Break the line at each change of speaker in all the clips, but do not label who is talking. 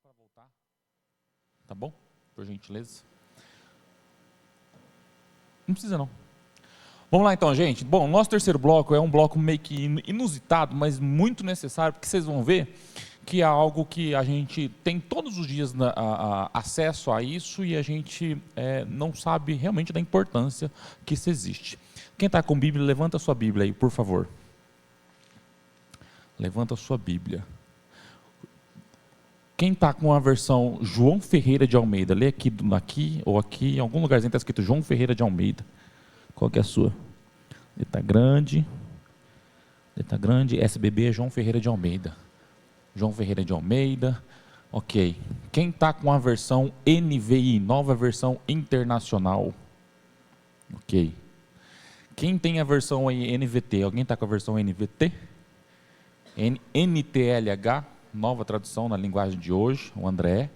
para voltar, tá bom? Por gentileza. Não precisa não. Vamos lá então, gente. Bom, nosso terceiro bloco é um bloco meio que inusitado, mas muito necessário, porque vocês vão ver que é algo que a gente tem todos os dias acesso a isso e a gente não sabe realmente da importância que isso existe. Quem está com Bíblia, levanta a sua Bíblia aí, por favor. Levanta a sua Bíblia. Quem está com a versão João Ferreira de Almeida, lê aqui ou aqui, em algum lugarzinho está escrito João Ferreira de Almeida. Qual que é a sua? Letra grande, SBB é João Ferreira de Almeida. João Ferreira de Almeida, ok. Quem está com a versão NVI, nova versão internacional? Ok. Quem tem a versão aí NVT? Alguém está com a versão NVT? NTLH, nova tradução na linguagem de hoje, o André.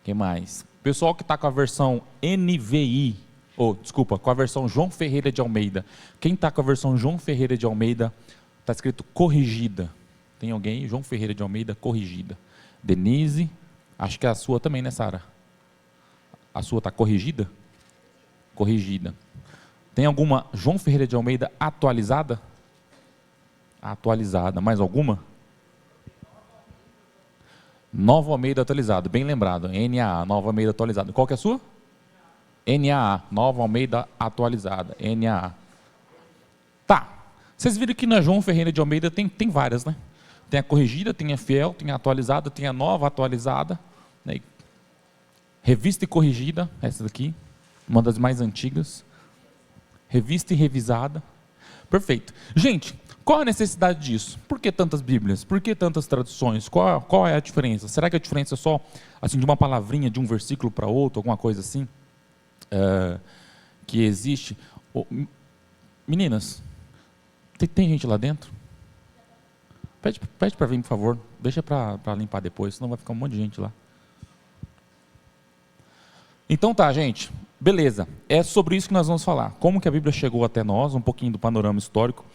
Quem mais? Pessoal que está com a versão NVI, com a versão João Ferreira de Almeida. Quem está com a versão João Ferreira de Almeida, está escrito corrigida. Tem alguém? João Ferreira de Almeida, corrigida. Denise, acho que é a sua também, né, Sara? A sua está corrigida? Corrigida. Tem alguma João Ferreira de Almeida atualizada? Atualizada. Mais alguma? Nova Almeida atualizada, bem lembrado. NAA, Nova Almeida atualizada. Qual que é a sua? NAA, Nova Almeida atualizada. NAA. Tá. Vocês viram que na João Ferreira de Almeida tem várias, né? Tem a corrigida, tem a fiel, tem a atualizada, tem a nova atualizada. Né? Revista e corrigida, essa daqui, uma das mais antigas. Revista e revisada. Perfeito. Gente, qual a necessidade disso? Por que tantas Bíblias? Por que tantas traduções? Qual é a diferença? Será que a diferença é só assim, de uma palavrinha, de um versículo para outro, alguma coisa assim? Que existe? Meninas, tem gente lá dentro? Pede para vir, por favor. Deixa para limpar depois, senão vai ficar um monte de gente lá. Então tá, gente. Beleza. É sobre isso que nós vamos falar. Como que a Bíblia chegou até nós, um pouquinho do panorama histórico,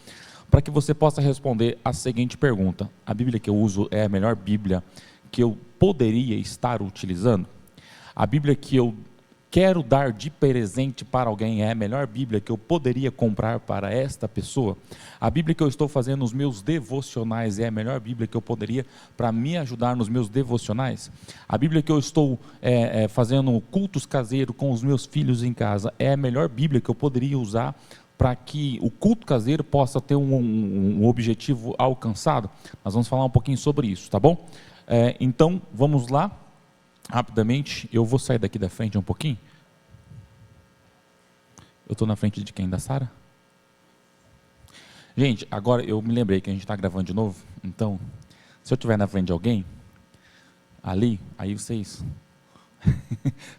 para que você possa responder a seguinte pergunta. A Bíblia que eu uso é a melhor Bíblia que eu poderia estar utilizando? A Bíblia que eu quero dar de presente para alguém é a melhor Bíblia que eu poderia comprar para esta pessoa? A Bíblia que eu estou fazendo nos meus devocionais é a melhor Bíblia que eu poderia para me ajudar nos meus devocionais? A Bíblia que eu estou fazendo cultos caseiros com os meus filhos em casa é a melhor Bíblia que eu poderia usar para que o culto caseiro possa ter um objetivo alcançado? Nós vamos falar um pouquinho sobre isso, tá bom? Então, vamos lá. Rapidamente, eu vou sair daqui da frente um pouquinho. Eu estou na frente de quem? Da Sara? Gente, agora eu me lembrei que a gente está gravando de novo. Então, se eu estiver na frente de alguém, ali, aí vocês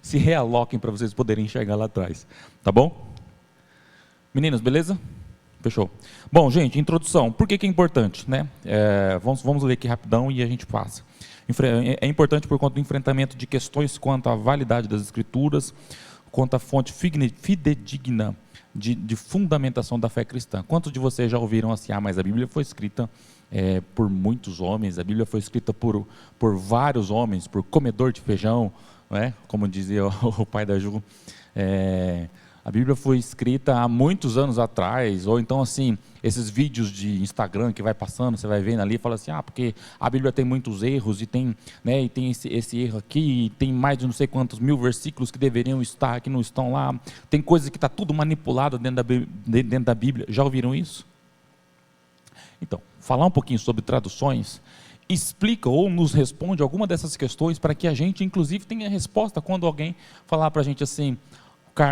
se realoquem para vocês poderem enxergar lá atrás. Tá bom? Meninos, beleza? Fechou. Bom, gente, introdução. Por que é importante, né? Vamos ler aqui rapidão e a gente passa. É importante por conta do enfrentamento de questões quanto à validade das Escrituras, quanto à fonte fidedigna de fundamentação da fé cristã. Quantos de vocês já ouviram assim, mas a Bíblia foi escrita por muitos homens, a Bíblia foi escrita por vários homens, por comedor de feijão, né? Como dizia o pai da Ju, a Bíblia foi escrita há muitos anos atrás, ou então assim, esses vídeos de Instagram que vai passando, você vai vendo ali e fala assim, porque a Bíblia tem muitos erros, e tem esse erro aqui, e tem mais de não sei quantos mil versículos que deveriam estar, que não estão lá, tem coisas que está tudo manipulado dentro da Bíblia. Já ouviram isso? Então, falar um pouquinho sobre traduções explica ou nos responde alguma dessas questões para que a gente, inclusive, tenha resposta quando alguém falar para a gente assim.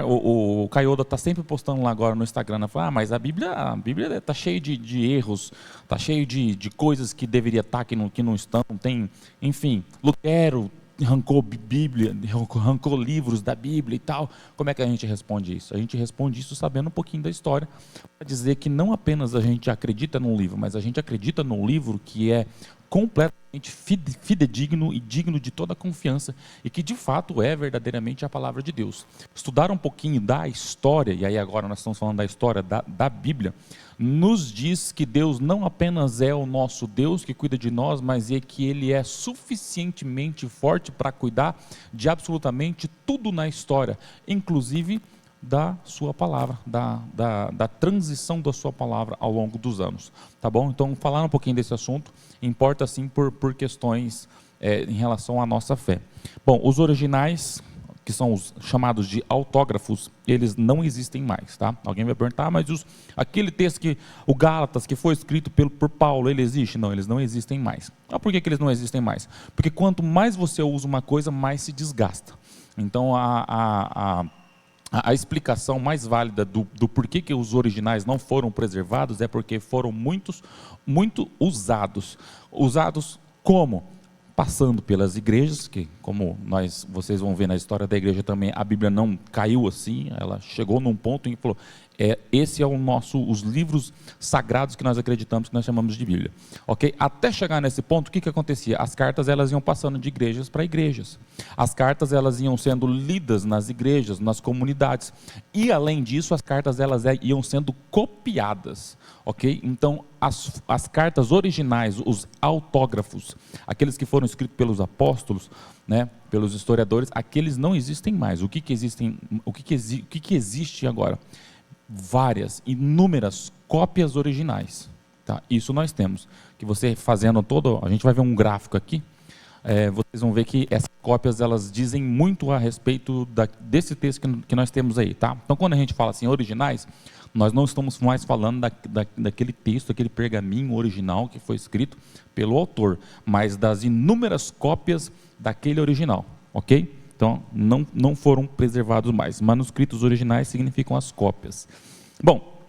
O Caioda está sempre postando lá agora no Instagram, né? Mas a Bíblia está cheia de erros, está cheia de coisas que deveria estar, que não estão, tem, enfim, Lutero arrancou Bíblia, arrancou livros da Bíblia e tal. Como é que a gente responde isso? A gente responde isso sabendo um pouquinho da história, para dizer que não apenas a gente acredita num livro, mas a gente acredita num livro que é completamente fidedigno e digno de toda confiança, e que de fato é verdadeiramente a palavra de Deus. Estudar um pouquinho da história, e aí agora nós estamos falando da história da Bíblia, nos diz que Deus não apenas é o nosso Deus que cuida de nós, mas é que Ele é suficientemente forte para cuidar de absolutamente tudo na história, inclusive da sua palavra, da transição da sua palavra ao longo dos anos, tá bom? Então, falar um pouquinho desse assunto importa sim por questões em relação à nossa fé. Bom, os originais, que são os chamados de autógrafos, eles não existem mais, tá? Alguém vai perguntar, mas aquele texto o Gálatas, que foi escrito por Paulo, ele existe? Não, eles não existem mais. Ah, por que eles não existem mais? Porque quanto mais você usa uma coisa, mais se desgasta. Então, a explicação mais válida do porquê que os originais não foram preservados é porque foram muito usados. Usados como? Passando pelas igrejas, que como vocês vão ver na história da igreja também, a Bíblia não caiu assim, ela chegou num ponto em que falou, esse é os livros sagrados que nós acreditamos, que nós chamamos de Bíblia. Ok? Até chegar nesse ponto, o que acontecia? As cartas elas iam passando de igrejas para igrejas. As cartas elas iam sendo lidas nas igrejas, nas comunidades. E além disso, as cartas elas iam sendo copiadas. Ok? Então, as cartas originais, os autógrafos, aqueles que foram escritos pelos apóstolos, né, pelos historiadores, aqueles não existem mais. O que existe agora? Inúmeras cópias originais. Tá? Isso nós temos. Que você fazendo a gente vai ver um gráfico aqui, vocês vão ver que essas cópias elas dizem muito a respeito desse texto que nós temos aí. Tá? Então, quando a gente fala assim, originais, nós não estamos mais falando daquele texto, aquele pergaminho original que foi escrito pelo autor, mas das inúmeras cópias daquele original, ok? Então, não foram preservados mais. Manuscritos originais significam as cópias. Bom,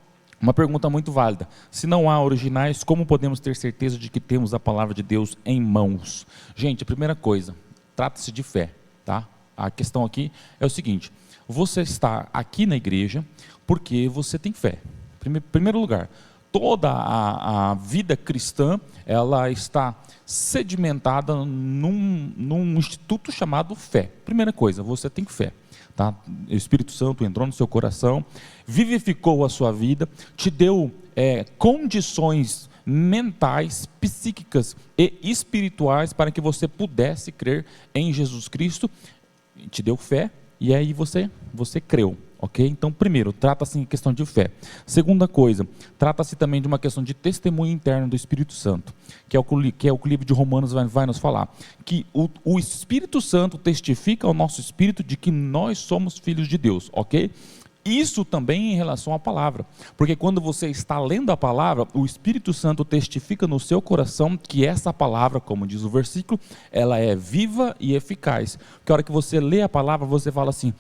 uma pergunta muito válida. Se não há originais, como podemos ter certeza de que temos a palavra de Deus em mãos? Gente, a primeira coisa, trata-se de fé, tá? A questão aqui é o seguinte, você está aqui na igreja porque você tem fé. Em primeiro lugar, toda a vida cristã, ela está sedimentada num instituto chamado fé. Primeira coisa, você tem fé. Tá? O Espírito Santo entrou no seu coração, vivificou a sua vida, te deu condições mentais, psíquicas e espirituais para que você pudesse crer em Jesus Cristo, te deu fé e aí você creu. Ok? Então, primeiro, trata-se de questão de fé. Segunda coisa, trata-se também de uma questão de testemunho interno do Espírito Santo, que é o que o livro de Romanos vai nos falar, que o Espírito Santo testifica ao nosso espírito de que nós somos filhos de Deus, ok? Isso também em relação à palavra, porque quando você está lendo a palavra, o Espírito Santo testifica no seu coração que essa palavra, como diz o versículo, ela é viva e eficaz. Porque a hora que você lê a palavra, você fala assim,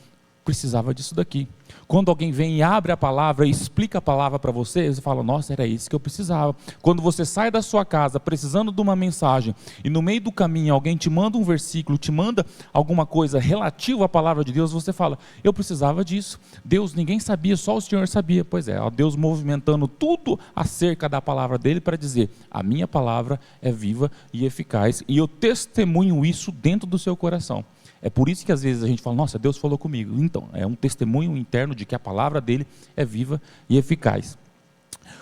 precisava disso daqui. Quando alguém vem e abre a palavra e explica a palavra para você, você fala, nossa, era isso que eu precisava. Quando você sai da sua casa precisando de uma mensagem e no meio do caminho alguém te manda um versículo, te manda alguma coisa relativa à palavra de Deus, você fala, eu precisava disso. Deus, ninguém sabia, só o Senhor sabia. Pois é, Deus movimentando tudo acerca da palavra dele para dizer, a minha palavra é viva e eficaz e eu testemunho isso dentro do seu coração. É por isso que às vezes a gente fala, nossa, Deus falou comigo. Então, é um testemunho interno de que a palavra dele é viva e eficaz.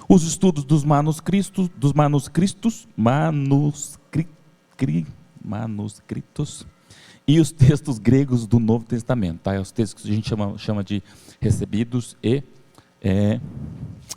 Os estudos dos manuscritos e os textos gregos do Novo Testamento, tá? Os textos que a gente chama de recebidos e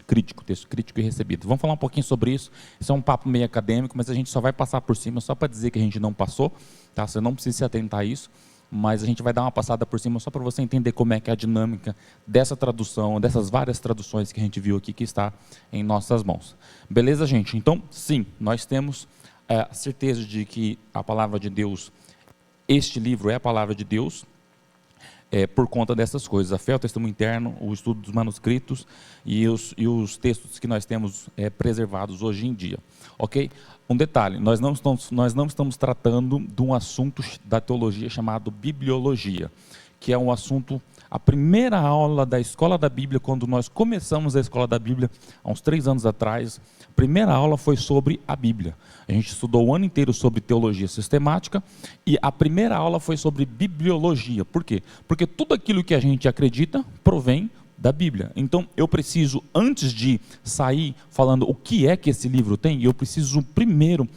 crítico, texto crítico e recebido. Vamos falar um pouquinho sobre isso. Isso é um papo meio acadêmico, mas a gente só vai passar por cima, só para dizer que a gente não passou, tá? Você não precisa se atentar a isso, mas a gente vai dar uma passada por cima só para você entender como é que é a dinâmica dessa tradução, dessas várias traduções que a gente viu aqui que está em nossas mãos. Beleza, gente? Então, sim, nós temos a certeza de que a palavra de Deus, este livro é a palavra de Deus, por conta dessas coisas, a fé, o testemunho interno, o estudo dos manuscritos e os textos que nós temos preservados hoje em dia. Ok? Um detalhe, nós não estamos tratando de um assunto da teologia chamado bibliologia, que é um assunto, a primeira aula da Escola da Bíblia, quando nós começamos a Escola da Bíblia, há uns 3 anos atrás, a primeira aula foi sobre a Bíblia. A gente estudou o ano inteiro sobre teologia sistemática e a primeira aula foi sobre bibliologia. Por quê? Porque tudo aquilo que a gente acredita provém da Bíblia. Então, eu preciso, antes de sair falando o que é que esse livro tem, eu preciso primeiro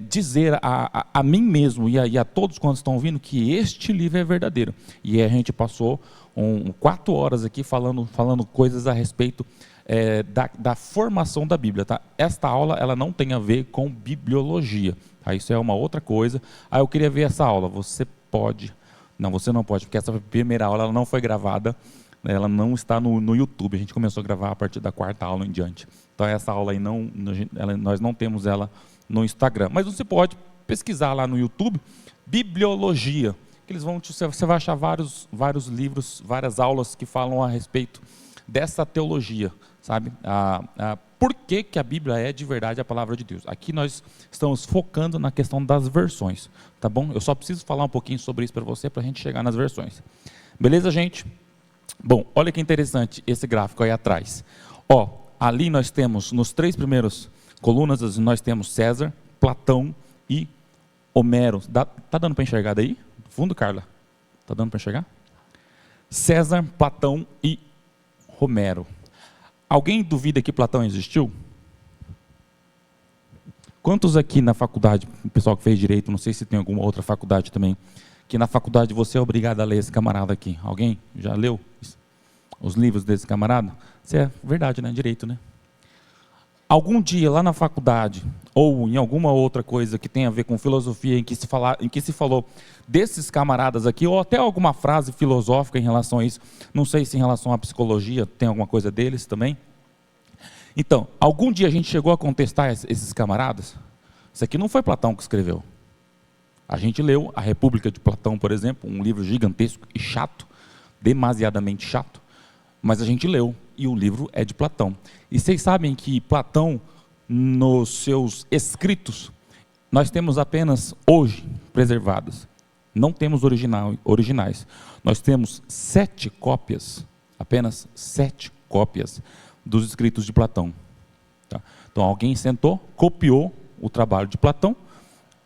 dizer a mim mesmo e a todos quantos estão ouvindo que este livro é verdadeiro. E a gente passou 4 horas aqui falando coisas a respeito da formação da Bíblia. Tá? Esta aula ela não tem a ver com bibliologia. Tá? Isso é uma outra coisa. Eu queria ver essa aula. Você pode... Não, você não pode, porque essa primeira aula ela não foi gravada. Ela não está no YouTube. A gente começou a gravar a partir da 4ª aula em diante. Então, essa aula aí, nós não temos ela no Instagram. Mas você pode pesquisar lá no YouTube, bibliologia. Que você vai achar vários livros, várias aulas que falam a respeito dessa teologia. Sabe? Por que a Bíblia é de verdade a palavra de Deus? Aqui nós estamos focando na questão das versões. Tá bom? Eu só preciso falar um pouquinho sobre isso para você, para a gente chegar nas versões. Beleza, gente? Bom, olha que interessante esse gráfico aí atrás. Ali nós temos, nos 3 primeiros colunas, nós temos César, Platão e Homero. Tá dando para enxergar daí? Fundo, Carla? Tá dando para enxergar? César, Platão e Homero. Alguém duvida que Platão existiu? Quantos aqui na faculdade, o pessoal que fez direito, não sei se tem alguma outra faculdade também, que na faculdade você é obrigado a ler esse camarada aqui? Alguém já leu os livros desse camarada? Isso é verdade, né? Direito, né? Algum dia lá na faculdade, ou em alguma outra coisa que tenha a ver com filosofia, em que se falou desses camaradas aqui, ou até alguma frase filosófica em relação a isso, não sei se em relação à psicologia tem alguma coisa deles também. Então, algum dia a gente chegou a contestar esses camaradas? Isso aqui não foi Platão que escreveu. A gente leu A República de Platão, por exemplo, um livro gigantesco e chato, demasiadamente chato, mas a gente leu, e o livro é de Platão. E vocês sabem que Platão, nos seus escritos, nós temos apenas hoje preservadas. Não temos originais. Nós temos 7 cópias, apenas 7 cópias dos escritos de Platão. Tá? Então alguém sentou, copiou o trabalho de Platão.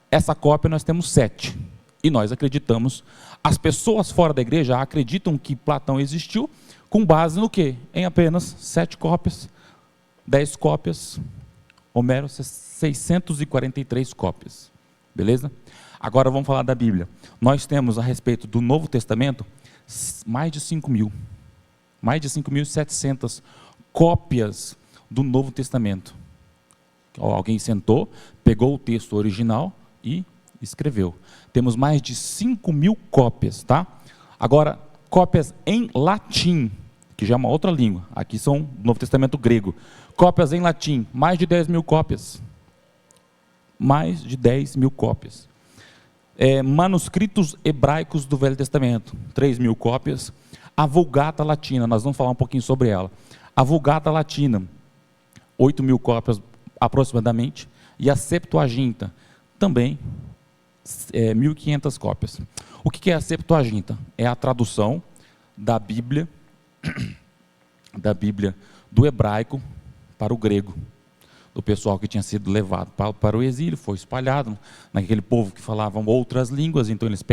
Essa cópia nós temos 7. E nós acreditamos, as pessoas fora da igreja acreditam que Platão existiu, com base no quê? Em apenas 7 cópias, 10 cópias, Homero, 643 cópias. Beleza? Agora vamos falar da Bíblia. Nós temos a respeito do Novo Testamento, mais de 5.000. Mais de 5.700 cópias do Novo Testamento. Alguém sentou, pegou o texto original e escreveu. Temos mais de 5.000 cópias, tá? Agora, cópias em latim, que já é uma outra língua. Aqui são do Novo Testamento grego. Cópias em latim, mais de 10.000 cópias. Mais de 10.000 cópias. Manuscritos hebraicos do Velho Testamento, 3.000 cópias. A Vulgata Latina, nós vamos falar um pouquinho sobre ela. A Vulgata Latina, 8.000 cópias aproximadamente. E a Septuaginta, também 1.500 cópias. O que é a Septuaginta? É a tradução da Bíblia do hebraico para o grego, do pessoal que tinha sido levado para o exílio, foi espalhado naquele povo que falavam outras línguas, então eles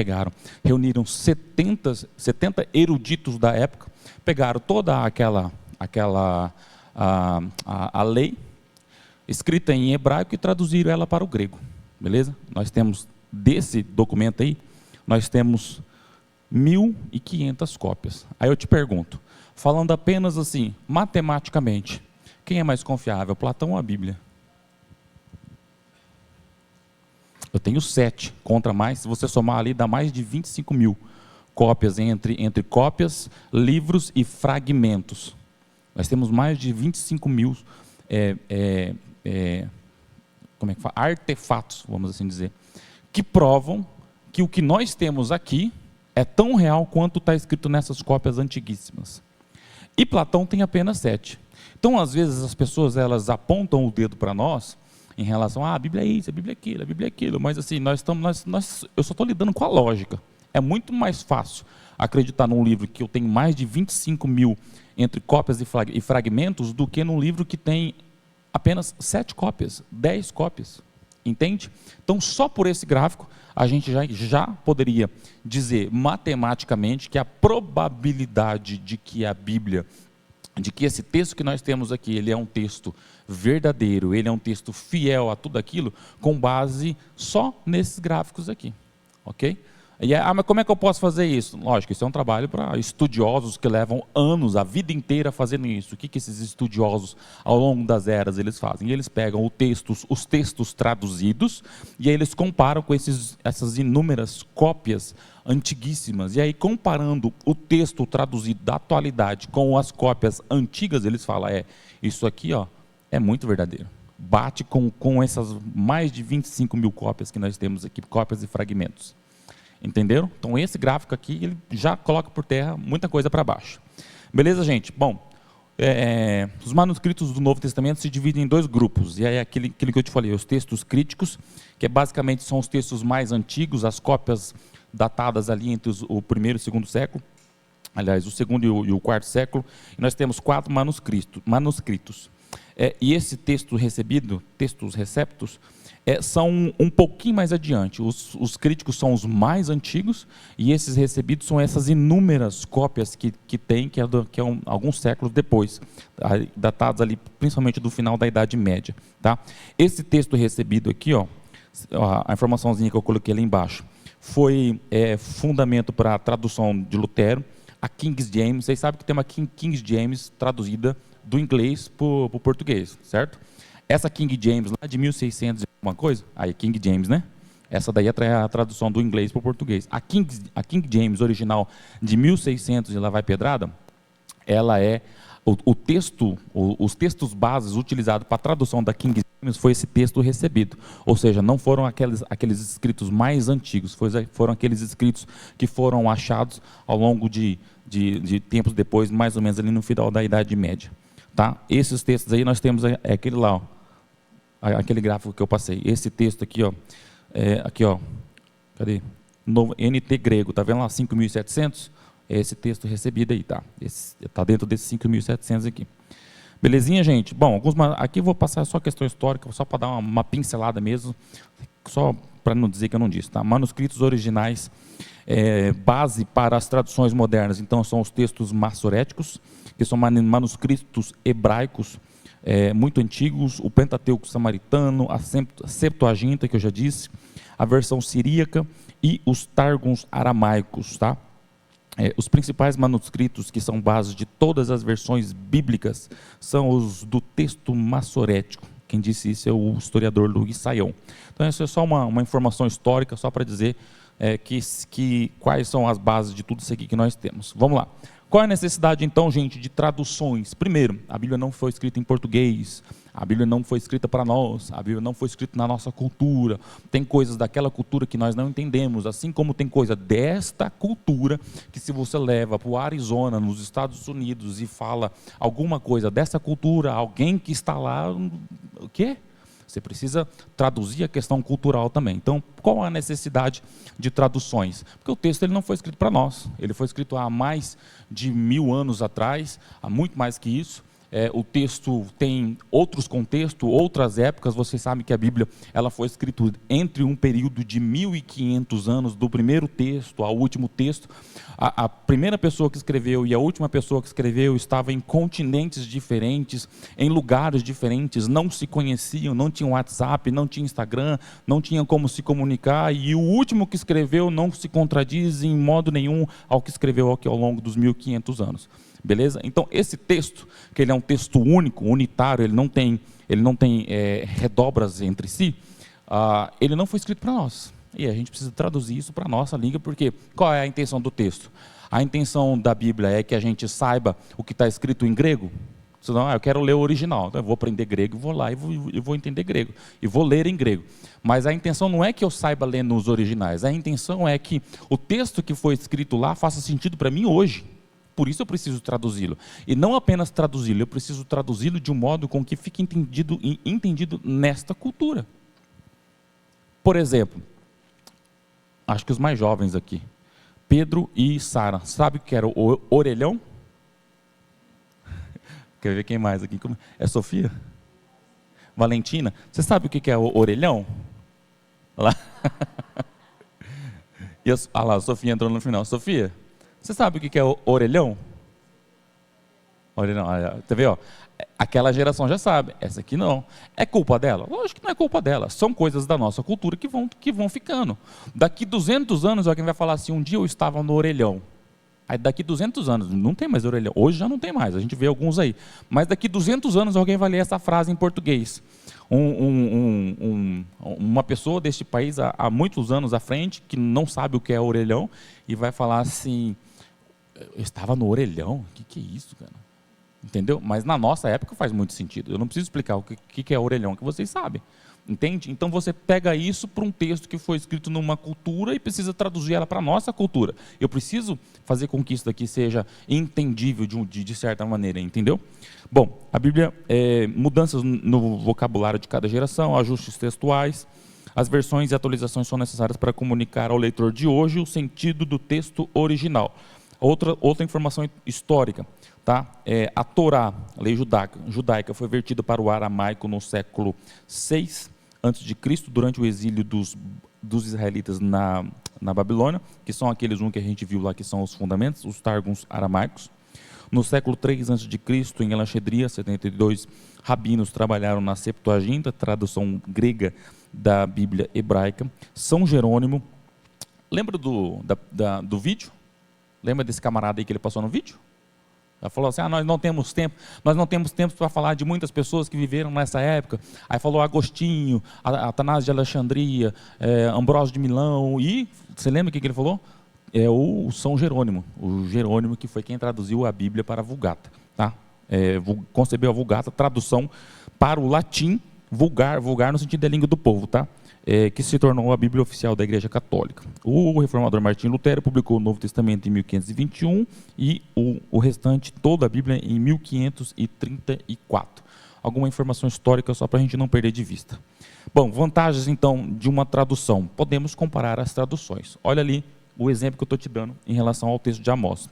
reuniram 70 eruditos da época, pegaram toda a lei escrita em hebraico e traduziram ela para o grego, beleza? Nós temos desse documento aí, nós temos 1.500 cópias. Aí eu te pergunto, falando apenas assim, matematicamente, quem é mais confiável, Platão ou a Bíblia? Eu tenho 7 contra mais, se você somar ali, dá mais de 25.000 cópias entre cópias, livros e fragmentos. Nós temos mais de 25.000 como é que fala? Artefatos, vamos assim dizer, que provam que o que nós temos aqui é tão real quanto está escrito nessas cópias antiguíssimas. E Platão tem apenas 7. Então, às vezes, as pessoas elas apontam o dedo para nós em relação a Bíblia é isso, a Bíblia é aquilo, a Bíblia é aquilo. Mas assim, eu só estou lidando com a lógica. É muito mais fácil acreditar num livro que eu tenho mais de 25.000 entre cópias e fragmentos do que num livro que tem apenas 7 cópias, 10 cópias. Entende? Então, só por esse gráfico, a gente já poderia dizer matematicamente que a probabilidade de que a Bíblia de que esse texto que nós temos aqui, ele é um texto verdadeiro, ele é um texto fiel a tudo aquilo, com base só nesses gráficos aqui, ok? Mas como é que eu posso fazer isso? Lógico, isso é um trabalho para estudiosos que levam anos, a vida inteira fazendo isso. O que esses estudiosos, ao longo das eras, eles fazem? Eles pegam os textos traduzidos, e aí eles comparam com essas inúmeras cópias antiguíssimas. E aí, comparando o texto traduzido da atualidade com as cópias antigas, eles falam, isso aqui é muito verdadeiro. Bate com essas mais de 25 mil cópias que nós temos aqui, cópias e fragmentos. Entenderam? Então esse gráfico aqui, ele já coloca por terra muita coisa para baixo. Beleza, gente? Bom, os manuscritos do Novo Testamento se dividem em dois grupos. E aí aquilo que eu te falei, os textos críticos, que basicamente são os textos mais antigos, as cópias datadas ali entre o primeiro e o segundo século. Aliás, o segundo e o quarto século. E nós temos 4 manuscritos. E esse texto recebido, textos receptos, são um pouquinho mais adiante. Os críticos são os mais antigos, e esses recebidos são essas inúmeras cópias que tem, que é alguns séculos depois, datados ali principalmente do final da Idade Média. Tá? Esse texto recebido aqui, a informaçãozinha que eu coloquei ali embaixo, foi fundamento para a tradução de Lutero, a King James. Vocês sabem que tem uma King James traduzida do inglês para o português, certo? Essa King James, lá de 1600 e alguma coisa, aí King James, né? Essa daí é a tradução do inglês para o português. A King James original de 1600 e lá vai pedrada, ela é os textos bases utilizados para a tradução da King James foi esse texto recebido. Ou seja, não foram aqueles escritos mais antigos, foram aqueles escritos que foram achados ao longo de tempos depois, mais ou menos ali no final da Idade Média. Tá? Esses textos aí nós temos aquele lá, aquele gráfico que eu passei. Esse texto aqui, cadê? NT grego, tá vendo lá? 5.700? É esse texto recebido aí, tá? Está dentro desses 5.700 aqui. Belezinha, gente? Bom, aqui eu vou passar só questão histórica, só para dar uma pincelada mesmo, só para não dizer que eu não disse, tá? Manuscritos originais, base para as traduções modernas, então são os textos massoréticos, que são manuscritos hebraicos, muito antigos, o Pentateuco samaritano, a Septuaginta, que eu já disse, a versão siríaca e os Targums aramaicos, tá? Os principais manuscritos que são base de todas as versões bíblicas são os do texto massorético. Quem disse isso é o historiador Luiz Saião. Então, isso é só uma informação histórica, só para dizer quais são as bases de tudo isso aqui que nós temos. Vamos lá. Qual é a necessidade, então, gente, de traduções? Primeiro, a Bíblia não foi escrita em português, a Bíblia não foi escrita para nós, a Bíblia não foi escrita na nossa cultura. Tem coisas daquela cultura que nós não entendemos, assim como tem coisa desta cultura que, se você leva para o Arizona, nos Estados Unidos, e fala alguma coisa dessa cultura, alguém que está lá, o quê? Você precisa traduzir a questão cultural também. Então, qual a necessidade de traduções? Porque o texto ele não foi escrito para nós. Ele foi escrito há mais de 1000 anos atrás, há muito mais que isso. O texto tem outros contextos, outras épocas. Vocês sabem que a Bíblia ela foi escrita entre um período de 1500 anos, do primeiro texto ao último texto. A primeira pessoa que escreveu e a última pessoa que escreveu estavam em continentes diferentes, em lugares diferentes, não se conheciam, não tinham WhatsApp, não tinha Instagram, não tinham como se comunicar, e o último que escreveu não se contradiz em modo nenhum ao que escreveu aqui ao longo dos 1500 anos. Beleza? Então, esse texto, que ele é um texto único, unitário, ele não tem redobras entre si, ele não foi escrito para nós. E a gente precisa traduzir isso para a nossa língua, porque qual é a intenção do texto? A intenção da Bíblia é que a gente saiba o que está escrito em grego. Senão, eu quero ler o original, então eu vou aprender grego, vou lá e vou entender grego, e vou ler em grego. Mas a intenção não é que eu saiba ler nos originais, a intenção é que o texto que foi escrito lá faça sentido para mim hoje. Por isso eu preciso traduzi-lo. E não apenas traduzi-lo, eu preciso traduzi-lo de um modo com que fique entendido nesta cultura. Por exemplo, acho que os mais jovens aqui, Pedro e Sara, sabe o que era o orelhão? Quer ver quem mais aqui? É Sofia? Valentina? Você sabe o que é o orelhão? Lá. Lá, a Sofia entrou no final. Sofia, você sabe o que é o orelhão? Olha, não, você vê, ó, aquela geração já sabe, essa aqui não. É culpa dela? Lógico que não é culpa dela. São coisas da nossa cultura que vão ficando. Daqui 200 anos, alguém vai falar assim, um dia eu estava no orelhão. Aí daqui 200 anos, não tem mais orelhão. Hoje já não tem mais, a gente vê alguns aí. Mas daqui 200 anos alguém vai ler essa frase em português. Uma pessoa deste país, há muitos anos à frente, que não sabe o que é orelhão, e vai falar assim, eu estava no orelhão? O que é isso, cara? Entendeu? Mas na nossa época faz muito sentido. Eu não preciso explicar o que é orelhão, que vocês sabem. Entende? Então você pega isso para um texto que foi escrito numa cultura e precisa traduzir ela para a nossa cultura. Eu preciso fazer com que isso daqui seja entendível de certa maneira, entendeu? Bom, a Bíblia, mudanças no vocabulário de cada geração, ajustes textuais, as versões e atualizações são necessárias para comunicar ao leitor de hoje o sentido do texto original. Outra informação histórica, tá? A Torá, a lei judaica, foi vertida para o aramaico no século VI a.C., durante o exílio dos israelitas na Babilônia, que são aqueles que a gente viu lá, que são os fundamentos, os Targums aramaicos. No século III a.C., em Alexandria, 72 rabinos trabalharam na Septuaginta, tradução grega da Bíblia hebraica. São Jerônimo, lembra do vídeo? Lembra desse camarada aí que ele passou no vídeo? Ela falou assim, nós não temos tempo para falar de muitas pessoas que viveram nessa época. Aí falou Agostinho, Atanásio de Alexandria, Ambrósio de Milão, e você lembra o que ele falou? É o São Jerônimo, o Jerônimo que foi quem traduziu a Bíblia para a Vulgata. Tá? Concebeu a Vulgata, tradução para o latim, vulgar no sentido da língua do povo, tá? Que se tornou a Bíblia oficial da Igreja Católica. O reformador Martim Lutero publicou o Novo Testamento em 1521 e o restante, toda a Bíblia, em 1534. Alguma informação histórica só para a gente não perder de vista. Bom, vantagens então de uma tradução. Podemos comparar as traduções. Olha ali o exemplo que eu estou te dando em relação ao texto de Amós.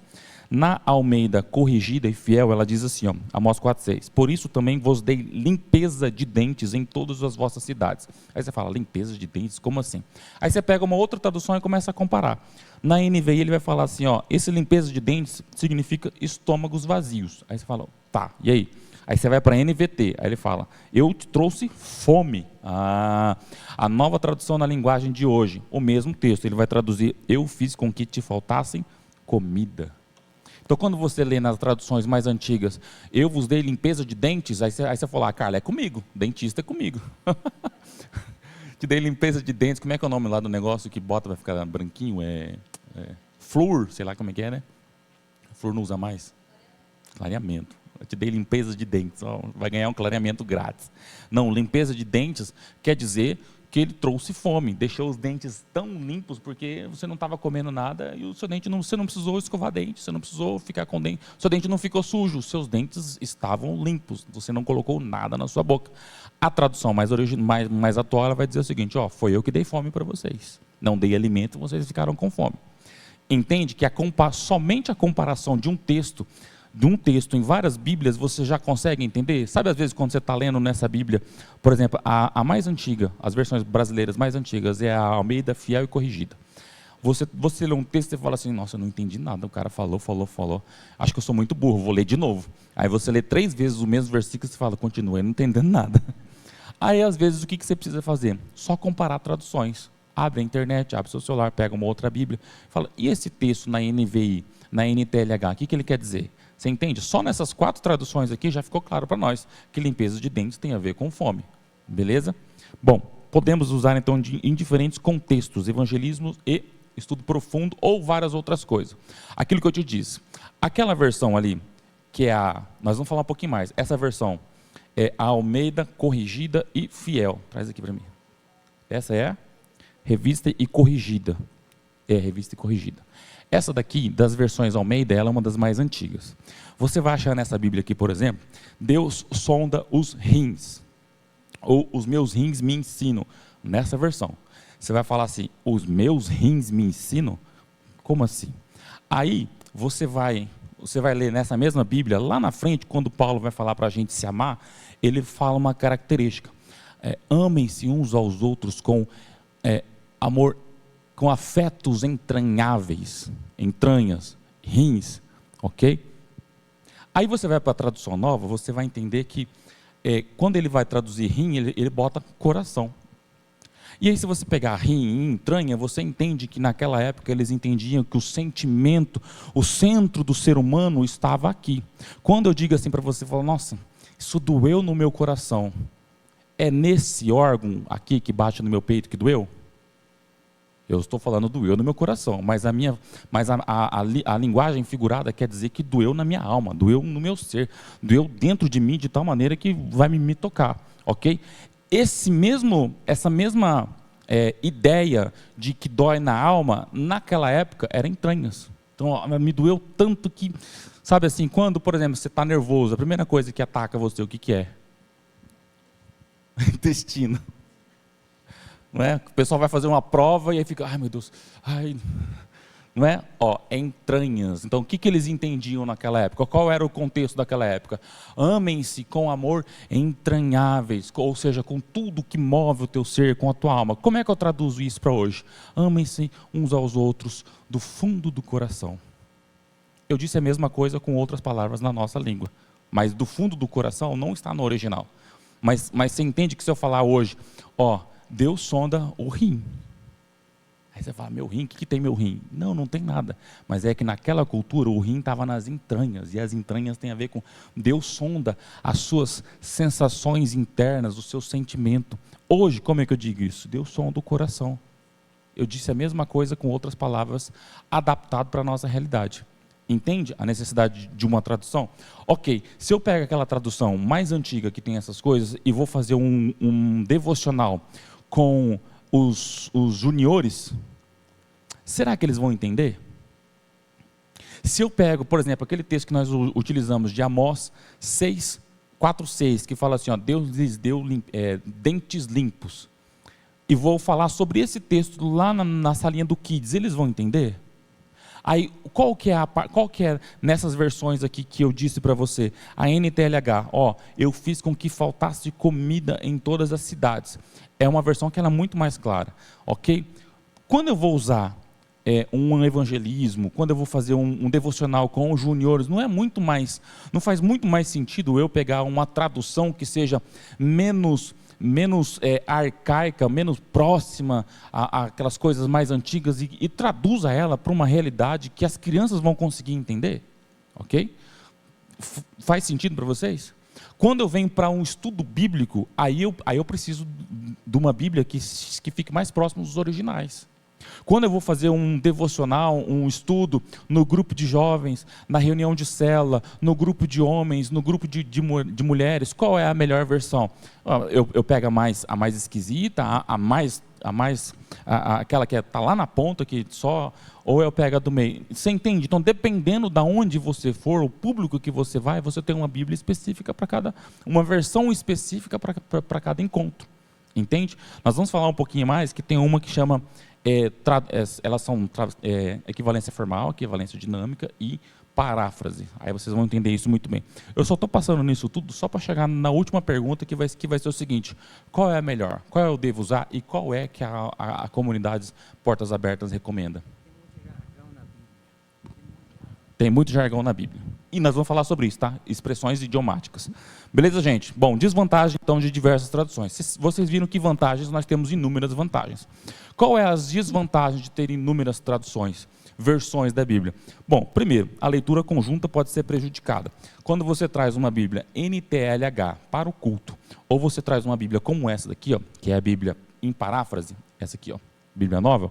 Na Almeida Corrigida e Fiel, ela diz assim, Amós 4,6, por isso também vos dei limpeza de dentes em todas as vossas cidades. Aí você fala, limpeza de dentes, como assim? Aí você pega uma outra tradução e começa a comparar. Na NVI ele vai falar assim, esse limpeza de dentes significa estômagos vazios. Aí você fala, tá, e aí? Aí você vai para a NVT, aí ele fala, eu te trouxe fome. A nova tradução na linguagem de hoje, o mesmo texto, ele vai traduzir, eu fiz com que te faltassem comida. Então, quando você lê nas traduções mais antigas, eu vos dei limpeza de dentes, aí você fala, Carla, é comigo, dentista é comigo. Te dei limpeza de dentes, como é que é o nome lá do negócio que bota, vai ficar branquinho? Flúor, sei lá como é que é, né? Flúor não usa mais? Clareamento. Eu te dei limpeza de dentes, vai ganhar um clareamento grátis. Não, limpeza de dentes quer dizer que ele trouxe fome, deixou os dentes tão limpos porque você não estava comendo nada e o seu dente você não precisou escovar dente, você não precisou ficar com dente, seu dente não ficou sujo, seus dentes estavam limpos, você não colocou nada na sua boca. A tradução mais atual ela vai dizer o seguinte, foi eu que dei fome para vocês, não dei alimento, vocês ficaram com fome. Entende que somente a comparação de um texto em várias Bíblias, você já consegue entender? Sabe, às vezes, quando você está lendo nessa Bíblia, por exemplo, a mais antiga, as versões brasileiras mais antigas, é a Almeida Fiel e Corrigida. Você lê um texto e fala assim, nossa, eu não entendi nada, o cara falou, acho que eu sou muito burro, vou ler de novo. Aí você lê 3 vezes o mesmo versículo e você fala, continua, não entendendo nada. Aí, às vezes, o que você precisa fazer? Só comparar traduções. Abre a internet, abre seu celular, pega uma outra Bíblia, fala, e esse texto na NVI, na NTLH, o que ele quer dizer? Você entende? Só nessas 4 traduções aqui já ficou claro para nós que limpeza de dentes tem a ver com fome. Beleza? Bom, podemos usar então em diferentes contextos, evangelismo e estudo profundo ou várias outras coisas. Aquilo que eu te disse, aquela versão ali, que é nós vamos falar um pouquinho mais, essa versão é a Almeida Corrigida e Fiel. Traz aqui para mim. Essa é a Revista e Corrigida. Revista e Corrigida. Essa daqui, das versões Almeida, ela é uma das mais antigas. Você vai achar nessa Bíblia aqui, por exemplo, Deus sonda os rins, ou os meus rins me ensinam, nessa versão. Você vai falar assim, os meus rins me ensinam? Como assim? Aí, você vai ler nessa mesma Bíblia, lá na frente, quando Paulo vai falar para a gente se amar, ele fala uma característica, amem-se uns aos outros com amor, com afetos entranháveis, entranhas, rins, ok? Aí você vai para a tradução nova, você vai entender que quando ele vai traduzir rim, ele bota coração. E aí se você pegar rim e entranha, você entende que naquela época eles entendiam que o sentimento, o centro do ser humano estava aqui. Quando eu digo assim para você, fala, nossa, isso doeu no meu coração. É nesse órgão aqui que bate no meu peito que doeu? Eu estou falando doeu no meu coração, mas a linguagem figurada quer dizer que doeu na minha alma, doeu no meu ser, doeu dentro de mim de tal maneira que vai me tocar, ok? Essa mesma ideia de que dói na alma, naquela época era entranhas. Então me doeu tanto que, sabe assim, quando, por exemplo, você está nervoso, a primeira coisa que ataca você, o que é? Intestino. Não é? O pessoal vai fazer uma prova e aí fica, ai meu Deus, ai, não é? É entranhas. Então o que eles entendiam naquela época? Qual era o contexto daquela época? Amem-se com amor entranháveis, ou seja, com tudo que move o teu ser, com a tua alma. Como é que eu traduzo isso para hoje? Amem-se uns aos outros do fundo do coração. Eu disse a mesma coisa com outras palavras na nossa língua, mas do fundo do coração não está no original. Mas você entende que se eu falar hoje, Deus sonda o rim. Aí você fala, meu rim, o que tem meu rim? Não tem nada. Mas é que naquela cultura o rim estava nas entranhas, e as entranhas têm a ver com Deus sonda as suas sensações internas, o seu sentimento. Hoje, como é que eu digo isso? Deus sonda o coração. Eu disse a mesma coisa com outras palavras, adaptado para a nossa realidade. Entende a necessidade de uma tradução? Ok, se eu pego aquela tradução mais antiga que tem essas coisas e vou fazer um devocional com os juniores, será que eles vão entender? Se eu pego, por exemplo, aquele texto que nós utilizamos de Amós 6, 4, 6, que fala assim, Deus lhes deu dentes limpos, e vou falar sobre esse texto lá na salinha do Kids, eles vão entender? Aí, qual que é nessas versões aqui que eu disse para você? A NTLH, eu fiz com que faltasse comida em todas as cidades. É uma versão que ela é muito mais clara, ok? Quando eu vou usar um evangelismo, quando eu vou fazer um devocional com os juniores, não faz muito mais sentido eu pegar uma tradução que seja menos arcaica, menos próxima àquelas coisas mais antigas e traduza ela para uma realidade que as crianças vão conseguir entender, ok? Faz sentido para vocês? Quando eu venho para um estudo bíblico, aí eu preciso de uma Bíblia que fique mais próximo dos originais. Quando eu vou fazer um devocional, um estudo no grupo de jovens, na reunião de célula, no grupo de homens, no grupo de mulheres, qual é a melhor versão? Eu pego a mais esquisita, aquela que está lá na ponta, ou eu pego a do meio. Você entende? Então, dependendo de onde você for, o público que você vai, você tem uma Bíblia específica uma versão específica para cada encontro. Entende? Nós vamos falar um pouquinho mais, que tem uma que chama... elas são equivalência formal, equivalência dinâmica e paráfrase. Aí vocês vão entender isso muito bem. Eu só estou passando nisso tudo só para chegar na última pergunta, que vai ser o seguinte: qual é a melhor? Qual eu devo usar? E qual é que a comunidade Portas Abertas recomenda? Tem muito jargão na Bíblia. E nós vamos falar sobre isso, tá? Expressões idiomáticas. Beleza, gente? Bom, desvantagem, então, de diversas traduções. Vocês viram que vantagens, nós temos inúmeras vantagens. Qual é as desvantagens de ter inúmeras traduções, versões da Bíblia? Bom, primeiro, a leitura conjunta pode ser prejudicada. Quando você traz uma Bíblia NTLH para o culto, ou você traz uma Bíblia como essa daqui, que é a Bíblia em paráfrase, essa aqui, Bíblia Nova,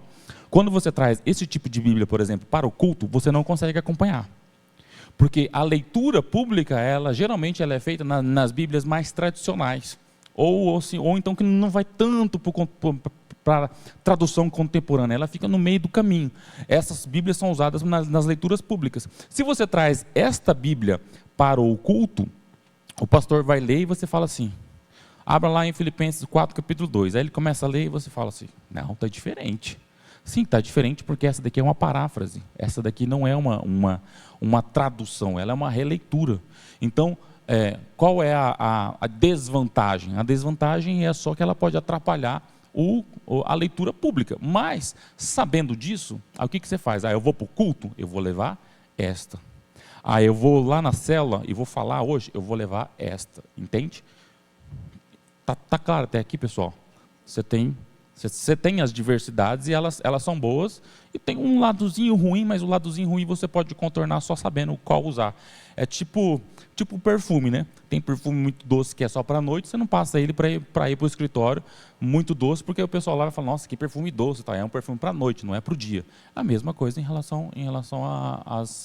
quando você traz esse tipo de Bíblia, por exemplo, para o culto, você não consegue acompanhar. Porque a leitura pública, geralmente ela é feita nas Bíblias mais tradicionais, ou então que não vai tanto para tradução contemporânea, ela fica no meio do caminho. Essas Bíblias são usadas nas leituras públicas. Se você traz esta Bíblia para o culto, o pastor vai ler e você fala assim, abra lá em Filipenses 4, capítulo 2, aí ele começa a ler e você fala assim, não, está diferente. Sim, está diferente porque essa daqui é uma paráfrase, essa daqui não é uma tradução, ela é uma releitura. Então, qual é a desvantagem? A desvantagem é só que ela pode atrapalhar a leitura pública, mas, sabendo disso, o que você faz? Eu vou para o culto, eu vou levar esta. Ah, eu vou lá na célula e vou falar hoje, eu vou levar esta, entende? Tá claro até aqui, pessoal? Você tem as diversidades e elas são boas, e tem um ladozinho ruim, mas o ladozinho ruim você pode contornar só sabendo qual usar. É tipo perfume, né? Tem perfume muito doce que é só para a noite, você não passa ele para ir para o escritório muito doce, porque o pessoal lá vai falar, nossa, que perfume doce, tá? É um perfume para a noite, não é para o dia. A mesma coisa em relação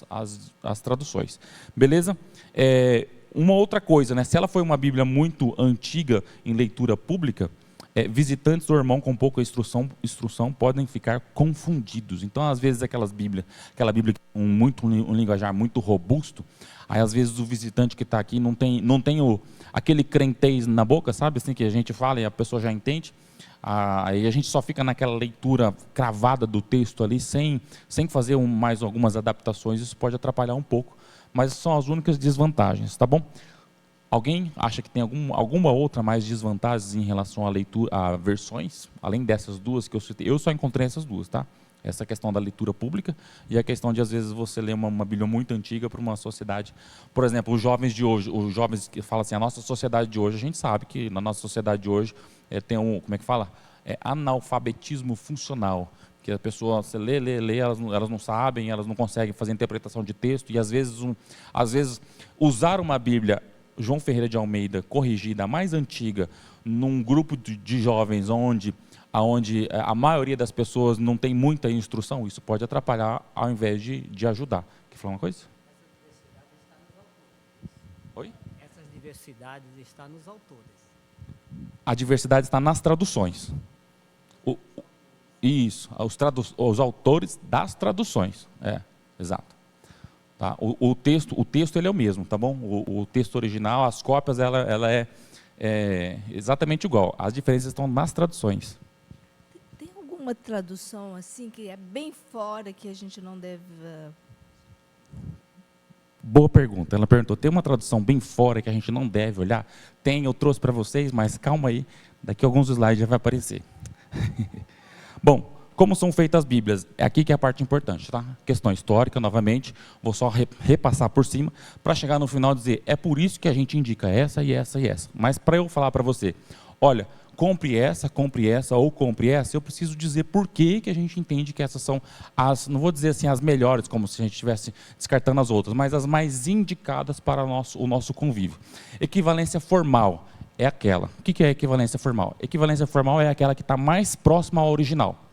às traduções. Beleza? Uma outra coisa, né? Se ela foi uma Bíblia muito antiga em leitura pública, visitantes do irmão com pouca instrução podem ficar confundidos. Então, às vezes, aquela Bíblia que tem um linguajar muito robusto, aí às vezes o visitante que está aqui não tem aquele crentez na boca, sabe, assim que a gente fala e a pessoa já entende. Aí a gente só fica naquela leitura cravada do texto ali, sem fazer mais algumas adaptações. Isso pode atrapalhar um pouco, mas são as únicas desvantagens, tá bom? Alguém acha que tem alguma outra mais desvantagens em relação à leitura, a versões, além dessas duas que eu citei? Eu só encontrei essas duas, tá? Essa questão da leitura pública e a questão de, às vezes, você ler uma Bíblia muito antiga para uma sociedade. Por exemplo, os jovens de hoje, os jovens que falam assim, a nossa sociedade de hoje, a gente sabe que na nossa sociedade de hoje tem como é que fala? Analfabetismo funcional. Que a pessoa, você lê, elas não sabem, elas não conseguem fazer interpretação de texto, e às vezes usar uma Bíblia João Ferreira de Almeida, corrigida, a mais antiga, num grupo de jovens onde a maioria das pessoas não tem muita instrução, isso pode atrapalhar ao invés de ajudar. Quer falar uma coisa? Oi?
Essas diversidades estão nos autores.
A diversidade está nas traduções. Isso, os autores das traduções. Exato. Tá? O texto ele é o mesmo, tá bom? O texto original, as cópias, ela é exatamente igual. As diferenças estão nas traduções.
Tem alguma tradução assim que é bem fora que a gente não deve...
Boa pergunta. Ela perguntou, tem uma tradução bem fora que a gente não deve olhar? Tem, eu trouxe para vocês, mas calma aí, daqui a alguns slides já vai aparecer. Bom, como são feitas as Bíblias? É aqui que é a parte importante, tá? Questão histórica, novamente, vou só repassar por cima, para chegar no final e dizer, é por isso que a gente indica essa e essa e essa. Mas para eu falar para você, olha, compre essa ou compre essa, eu preciso dizer por que a gente entende que essas são não vou dizer assim as melhores, como se a gente estivesse descartando as outras, mas as mais indicadas para o nosso convívio. Equivalência formal é aquela. O que é equivalência formal? Equivalência formal é aquela que está mais próxima ao original.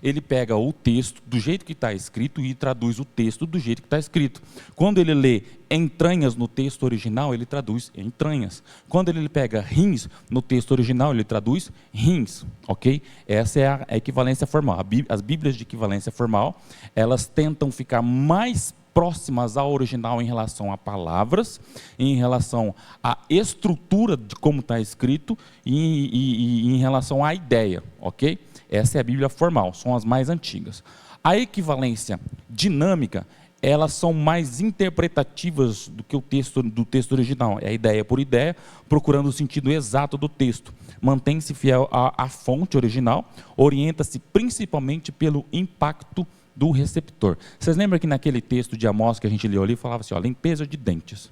Ele pega o texto do jeito que está escrito e traduz o texto do jeito que está escrito. Quando ele lê entranhas no texto original, ele traduz entranhas. Quando ele pega rins no texto original, ele traduz rins, ok? Essa é a equivalência formal. As Bíblias de equivalência formal, elas tentam ficar mais próximas ao original em relação a palavras, em relação à estrutura de como está escrito e em relação à ideia, ok? Essa é a Bíblia formal, são as mais antigas. A equivalência dinâmica, elas são mais interpretativas do que do texto original. É ideia por ideia, procurando o sentido exato do texto. Mantém-se fiel à fonte original, orienta-se principalmente pelo impacto do receptor. Vocês lembram que naquele texto de Amós que a gente leu ali, falava assim, ó, limpeza de dentes.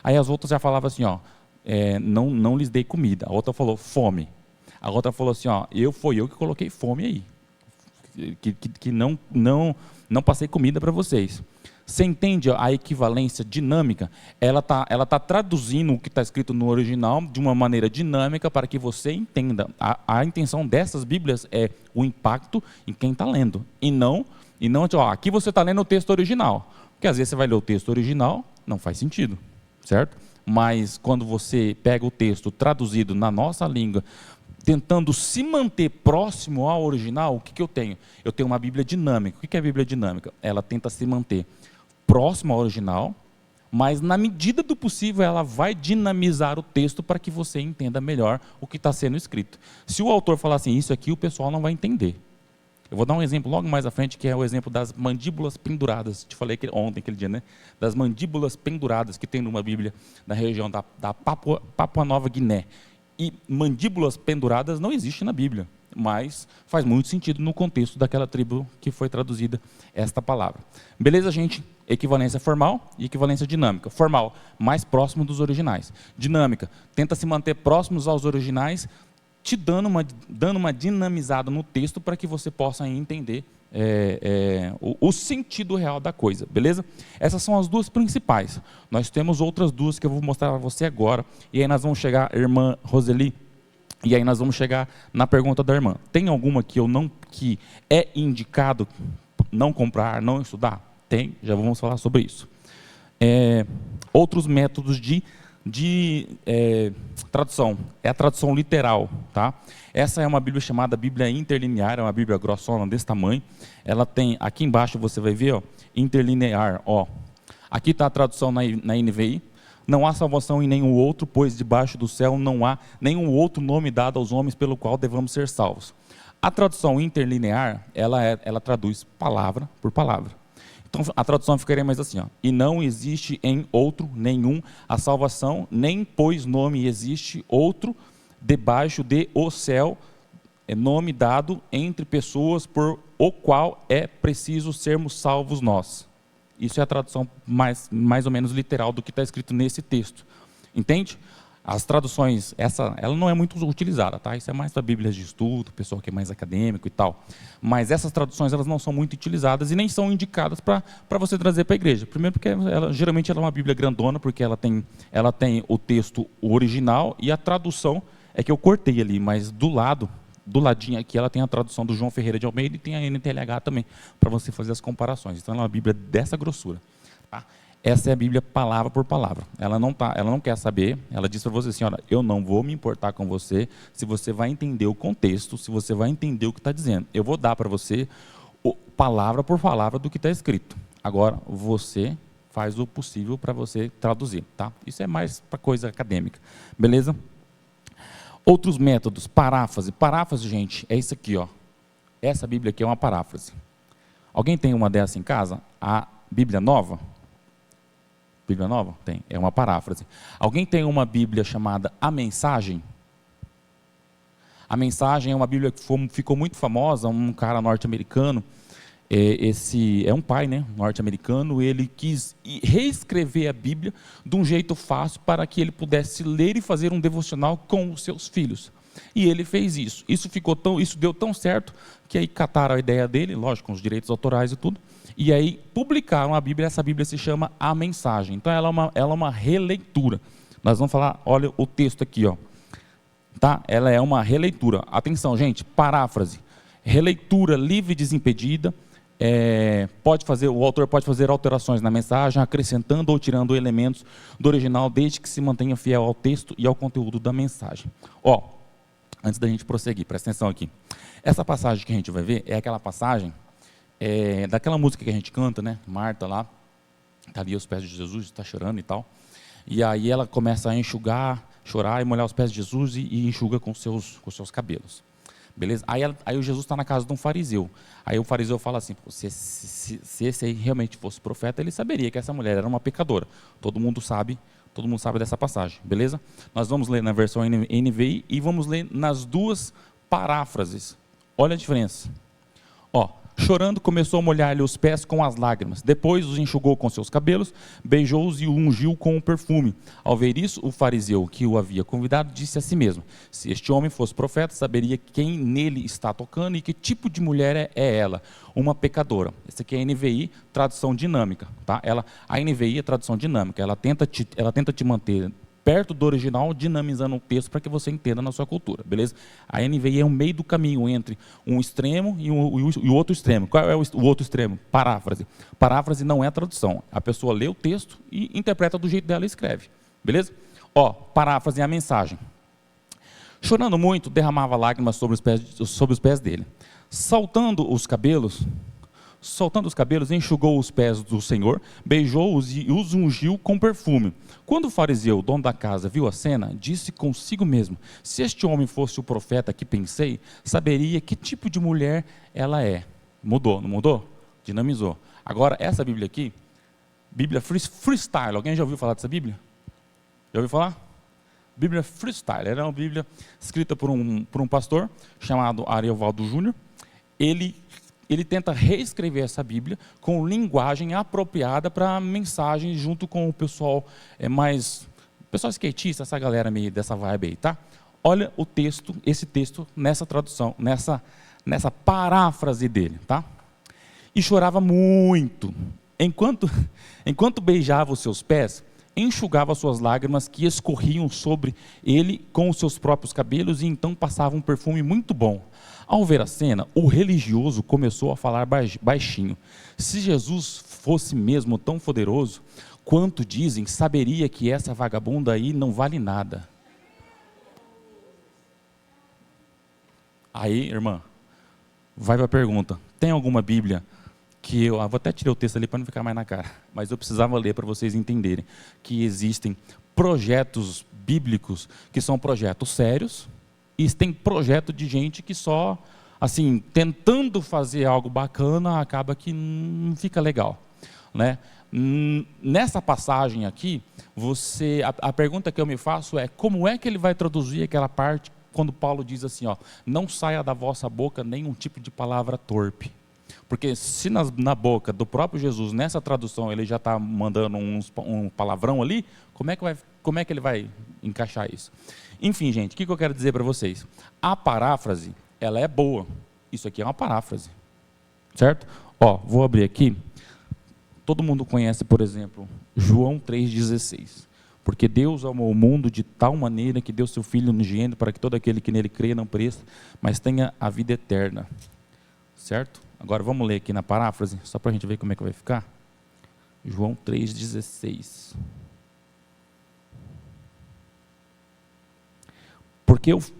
Aí as outras já falavam assim, ó, não lhes dei comida. A outra falou fome. A outra falou assim, ó, foi eu que coloquei fome aí, que não passei comida para vocês. Você entende a equivalência dinâmica? Ela tá traduzindo o que está escrito no original de uma maneira dinâmica para que você entenda. A intenção dessas Bíblias é o impacto em quem está lendo. E não ó, aqui você está lendo o texto original. Porque às vezes você vai ler o texto original, não faz sentido, certo? Mas quando você pega o texto traduzido na nossa língua, tentando se manter próximo ao original, o que eu tenho? Eu tenho uma Bíblia dinâmica. O que é a Bíblia dinâmica? Ela tenta se manter próximo ao original, mas na medida do possível ela vai dinamizar o texto para que você entenda melhor o que está sendo escrito. Se o autor falar assim, isso aqui o pessoal não vai entender. Eu vou dar um exemplo logo mais à frente, que é o exemplo das mandíbulas penduradas. Te falei ontem, aquele dia, né? Das mandíbulas penduradas que tem numa Bíblia na região da Papua Nova Guiné. E mandíbulas penduradas não existe na Bíblia, mas faz muito sentido no contexto daquela tribo que foi traduzida esta palavra. Beleza, gente? Equivalência formal e equivalência dinâmica. Formal, mais próximo dos originais. Dinâmica, tenta se manter próximos aos originais, te dando uma dinamizada no texto para que você possa entender o sentido real da coisa, beleza? Essas são as duas principais. Nós temos outras duas que eu vou mostrar para você agora, e aí nós vamos chegar, irmã Roseli, e aí nós vamos chegar na pergunta da irmã. Tem alguma que é indicado não comprar, não estudar? Tem, já vamos falar sobre isso. Outros métodos de tradução, é a tradução literal, tá? Essa é uma Bíblia chamada Bíblia Interlinear, é uma Bíblia grossona desse tamanho. Ela tem, aqui embaixo você vai ver, ó, interlinear, ó. Aqui está a tradução na NVI. Não há salvação em nenhum outro, pois debaixo do céu não há nenhum outro nome dado aos homens pelo qual devamos ser salvos. A tradução interlinear, ela traduz palavra por palavra. Então, a tradução ficaria mais assim, ó. E não existe em outro nenhum a salvação, nem pois nome existe outro debaixo de o céu, nome dado entre pessoas por o qual é preciso sermos salvos nós. Isso é a tradução mais ou menos literal do que está escrito nesse texto. Entende? As traduções, ela não é muito utilizada, tá? Isso é mais para Bíblias de estudo, pessoal que é mais acadêmico e tal. Mas essas traduções, elas não são muito utilizadas e nem são indicadas para você trazer para a igreja. Primeiro porque geralmente ela é uma Bíblia grandona, porque ela tem o texto original e a tradução é que eu cortei ali, mas do ladinho aqui, ela tem a tradução do João Ferreira de Almeida e tem a NTLH também, para você fazer as comparações. Então ela é uma Bíblia dessa grossura, tá? Essa é a Bíblia palavra por palavra. Ela não quer saber, ela diz para você assim, olha, eu não vou me importar com você se você vai entender o contexto, se você vai entender o que está dizendo. Eu vou dar para você palavra por palavra do que está escrito. Agora, você faz o possível para você traduzir, tá? Isso é mais para coisa acadêmica, beleza? Outros métodos, paráfrase. Paráfrase, gente, é isso aqui, ó. Essa Bíblia aqui é uma paráfrase. Alguém tem uma dessa em casa? A Bíblia Nova? Bíblia Nova? Tem, é uma paráfrase. Alguém tem uma Bíblia chamada A Mensagem? A Mensagem é uma Bíblia que ficou muito famosa, um cara norte-americano, esse é um pai, né, norte-americano, ele quis reescrever a Bíblia de um jeito fácil para que ele pudesse ler e fazer um devocional com os seus filhos. E ele fez isso. Isso deu tão certo que aí cataram a ideia dele, lógico, com os direitos autorais e tudo, e aí publicaram a Bíblia. Essa Bíblia se chama A Mensagem. Então ela é uma releitura. Nós vamos falar, olha o texto aqui, ó. Tá? Ela é uma releitura. Atenção, gente, paráfrase. Releitura livre e desimpedida. O autor pode fazer alterações na mensagem, acrescentando ou tirando elementos do original, desde que se mantenha fiel ao texto e ao conteúdo da mensagem. Ó, antes da gente prosseguir, presta atenção aqui. Essa passagem que a gente vai ver é aquela passagem daquela música que a gente canta, né? Marta lá, está ali aos pés de Jesus, está chorando e tal. E aí ela começa a chorar e molhar os pés de Jesus e enxuga com seus cabelos. Beleza? Aí o Jesus está na casa de um fariseu. Aí o fariseu fala assim, se esse aí realmente fosse profeta, ele saberia que essa mulher era uma pecadora. Todo mundo sabe dessa passagem, beleza? Nós vamos ler na versão NVI e vamos ler nas duas paráfrases. Olha a diferença. Ó, chorando, começou a molhar-lhe os pés com as lágrimas. Depois os enxugou com seus cabelos, beijou-os e o ungiu com o perfume. Ao ver isso, o fariseu que o havia convidado disse a si mesmo, se este homem fosse profeta, saberia quem nele está tocando e que tipo de mulher é ela, uma pecadora. Essa aqui é a NVI, tradução dinâmica. Tá? A NVI é tradução dinâmica, ela tenta te manter perto do original, dinamizando o texto para que você entenda na sua cultura, beleza? A NVI é um meio do caminho entre um extremo e o outro extremo. Qual é o outro extremo? Paráfrase. Paráfrase não é tradução. A pessoa lê o texto e interpreta do jeito dela e escreve, beleza? Ó, paráfrase é a mensagem. Chorando muito, derramava lágrimas sobre os pés dele. Soltando os cabelos, enxugou os pés do Senhor, beijou-os e os ungiu com perfume. Quando o fariseu, dono da casa, viu a cena, disse consigo mesmo, se este homem fosse o profeta que pensei, saberia que tipo de mulher ela é. Mudou, não mudou? Dinamizou. Agora, essa Bíblia aqui, Bíblia Freestyle, alguém já ouviu falar dessa Bíblia? Já ouviu falar? Bíblia Freestyle, era uma Bíblia escrita por um pastor chamado Ariovaldo Júnior. Ele ele tenta reescrever essa Bíblia com linguagem apropriada para a mensagem, junto com o pessoal pessoal skatista, essa galera meio dessa vibe aí, tá? Olha o texto, esse texto, nessa tradução, nessa paráfrase dele, tá? E chorava muito, enquanto beijava os seus pés, enxugava suas lágrimas que escorriam sobre ele com os seus próprios cabelos, e então passava um perfume muito bom. Ao ver a cena, o religioso começou a falar baixinho. Se Jesus fosse mesmo tão poderoso quanto dizem, saberia que essa vagabunda aí não vale nada. Aí, irmã, vai para a pergunta: tem alguma Bíblia que eu vou até tirar o texto ali para não ficar mais na cara, mas eu precisava ler para vocês entenderem que existem projetos bíblicos que são projetos sérios, e tem projeto de gente que só, assim, tentando fazer algo bacana, acaba que não fica legal, né? Nessa passagem aqui, a pergunta que eu me faço é: como é que ele vai traduzir aquela parte quando Paulo diz assim, ó, não saia da vossa boca nenhum tipo de palavra torpe? Porque se na boca do próprio Jesus, nessa tradução, ele já está mandando um palavrão ali, como é que ele vai encaixar isso? Enfim, gente, o que eu quero dizer para vocês? A paráfrase, ela é boa. Isso aqui é uma paráfrase, certo? Ó, vou abrir aqui. Todo mundo conhece, por exemplo, João 3,16. Porque Deus amou o mundo de tal maneira que deu seu Filho unigênito para que todo aquele que nele crê não pereça, mas tenha a vida eterna. Certo? Agora vamos ler aqui na paráfrase, só para a gente ver como é que vai ficar. João 3,16.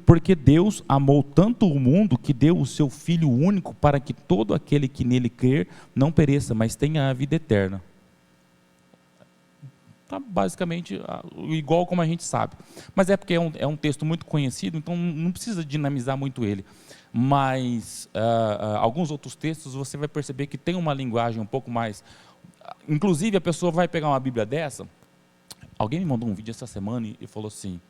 Porque Deus amou tanto o mundo que deu o seu Filho único para que todo aquele que nele crer não pereça, mas tenha a vida eterna. Está basicamente igual como a gente sabe. Mas é porque é um texto muito conhecido, então não precisa dinamizar muito ele. Mas alguns outros textos você vai perceber que tem uma linguagem um pouco mais... Inclusive a pessoa vai pegar uma Bíblia dessa. Alguém me mandou um vídeo essa semana e falou assim,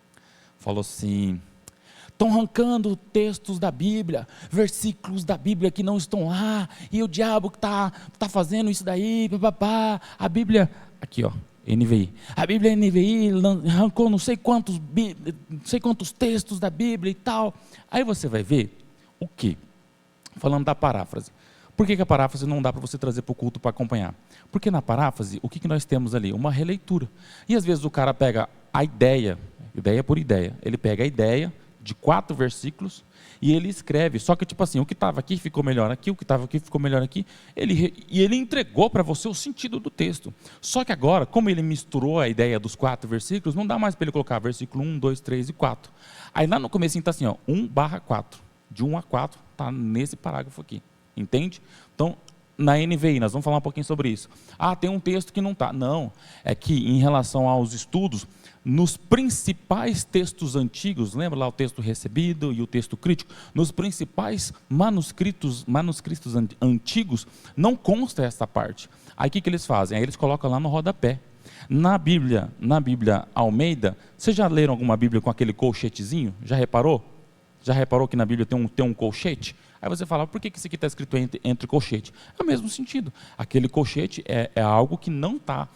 estão arrancando textos da Bíblia, versículos da Bíblia que não estão lá, e o diabo que está fazendo isso daí, papapá. A Bíblia, aqui ó, NVI, a Bíblia NVI arrancou não sei quantos textos da Bíblia e tal. Aí você vai ver o quê? Falando da paráfrase. Por que a paráfrase não dá para você trazer para o culto para acompanhar? Porque na paráfrase, o que nós temos ali? Uma releitura. E às vezes o cara pega a ideia por ideia, ele pega a ideia de 4 versículos e ele escreve, só que tipo assim, o que estava aqui ficou melhor aqui, o que estava aqui ficou melhor aqui, e ele entregou para você o sentido do texto. Só que agora, como ele misturou a ideia dos 4 versículos, não dá mais para ele colocar versículo 1, 2, 3 e 4. Aí lá no comecinho está assim, ó, 1/4, de 1 a 4, está nesse parágrafo aqui, entende? Então, na NVI, nós vamos falar um pouquinho sobre isso. Ah, tem um texto que não está. Não, é que em relação aos estudos, nos principais textos antigos, lembra lá o texto recebido e o texto crítico? Nos principais manuscritos antigos, não consta essa parte. Aí o que eles fazem? Aí eles colocam lá no rodapé. Na Bíblia Almeida, vocês já leram alguma Bíblia com aquele colchetezinho? Já reparou? Já reparou que na Bíblia tem um colchete? Aí você fala, por que isso aqui está escrito entre colchete? É o mesmo sentido. Aquele colchete é algo que não tá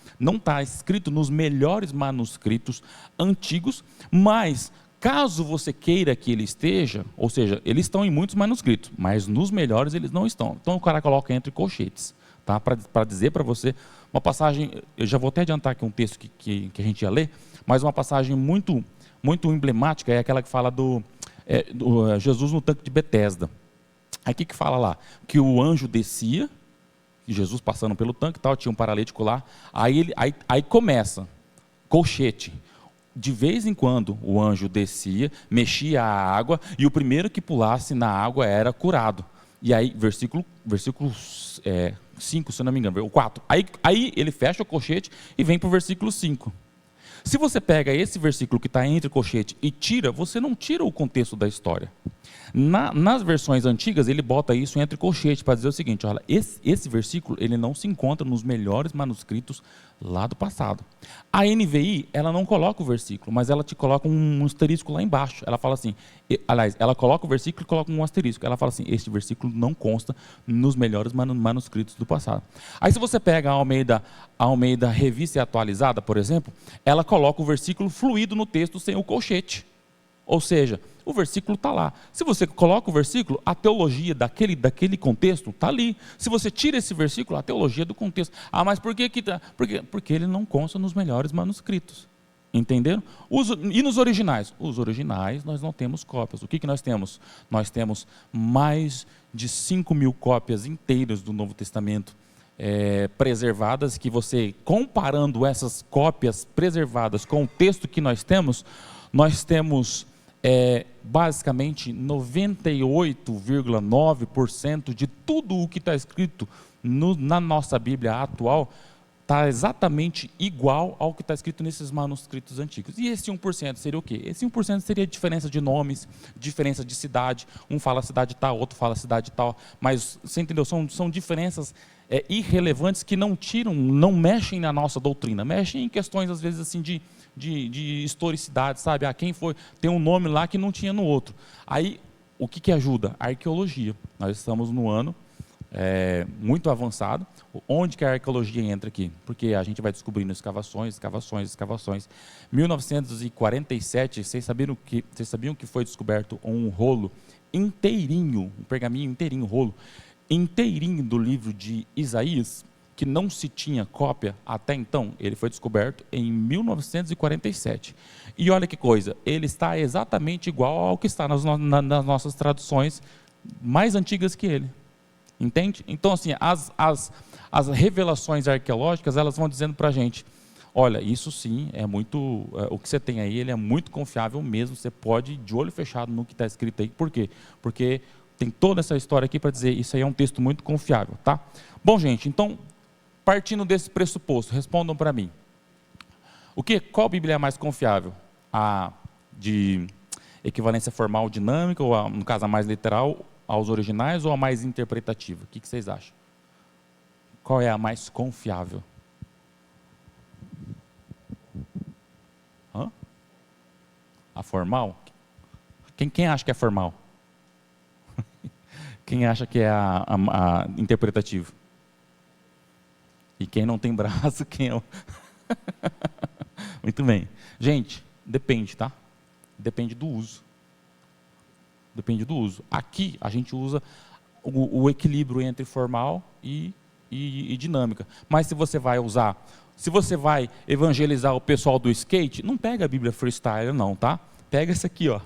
escrito nos melhores manuscritos antigos, mas caso você queira que ele esteja, ou seja, eles estão em muitos manuscritos, mas nos melhores eles não estão. Então o cara coloca entre colchetes, tá? Para dizer para você, uma passagem, eu já vou até adiantar aqui um texto que a gente ia ler, mas uma passagem muito, muito emblemática é aquela que fala do Jesus no tanque de Betesda. Aí o que fala lá? Que o anjo descia, Jesus passando pelo tanque e tal, tinha um paralítico lá, aí começa, colchete. De vez em quando o anjo descia, mexia a água, e o primeiro que pulasse na água era curado. E aí, versículo 5, se eu não me engano, o 4. Aí ele fecha o colchete e vem para o versículo 5. Se você pega esse versículo que está entre colchete e tira, você não tira o contexto da história. Nas versões antigas, ele bota isso entre colchete para dizer o seguinte, olha, esse versículo ele não se encontra nos melhores manuscritos Lá do passado. A NVI, ela não coloca o versículo, mas ela te coloca um asterisco lá embaixo. Ela fala assim, aliás, ela coloca o versículo e coloca um asterisco. Ela fala assim, este versículo não consta nos melhores manuscritos do passado. Aí se você pega a Almeida Revista e Atualizada, por exemplo, ela coloca o versículo fluido no texto sem o colchete. Ou seja, o versículo está lá. Se você coloca o versículo, a teologia daquele contexto está ali. Se você tira esse versículo, a teologia do contexto. Ah, mas por que está? Porque ele não consta nos melhores manuscritos. Entenderam? E nos originais? Os originais nós não temos cópias. O que nós temos? Nós temos mais de 5.000 cópias inteiras do Novo Testamento preservadas, que você, comparando essas cópias preservadas com o texto que nós temos basicamente 98,9% de tudo o que está escrito na nossa Bíblia atual está exatamente igual ao que está escrito nesses manuscritos antigos. E esse 1% seria o quê? Esse 1% seria a diferença de nomes, diferença de cidade. Um fala cidade tal, outro fala cidade tal. Mas, você entendeu? São diferenças irrelevantes que não mexem na nossa doutrina. Mexem em questões, às vezes, assim, de historicidade, sabe? Quem foi? Tem um nome lá que não tinha no outro. Aí, o que ajuda? A arqueologia. Nós estamos no ano muito avançado. Onde que a arqueologia entra aqui? Porque a gente vai descobrindo escavações. 1947, vocês sabiam que foi descoberto um rolo inteirinho, um pergaminho inteirinho, rolo inteirinho do livro de Isaías, que não se tinha cópia até então? Ele foi descoberto em 1947. E olha que coisa, ele está exatamente igual ao que está nas nossas traduções mais antigas que ele. Entende? Então, assim, as revelações arqueológicas, elas vão dizendo para a gente, olha, isso sim, o que você tem aí, ele é muito confiável mesmo, você pode ir de olho fechado no que está escrito aí. Por quê? Porque tem toda essa história aqui para dizer, isso aí é um texto muito confiável, tá? Bom, gente, então, partindo desse pressuposto, respondam para mim. Qual Bíblia é mais confiável? A de equivalência formal dinâmica, ou no caso a mais literal, aos originais, ou a mais interpretativa? O que vocês acham? Qual é a mais confiável? A formal? Quem acha que é formal? Quem acha que é a interpretativa? E quem não tem braço, quem é o... Muito bem. Gente, depende, tá? Depende do uso. Depende do uso. Aqui, a gente usa o equilíbrio entre formal e dinâmica. Mas se você vai evangelizar o pessoal do skate, não pega a Bíblia Freestyle, não, tá? Pega essa aqui, ó.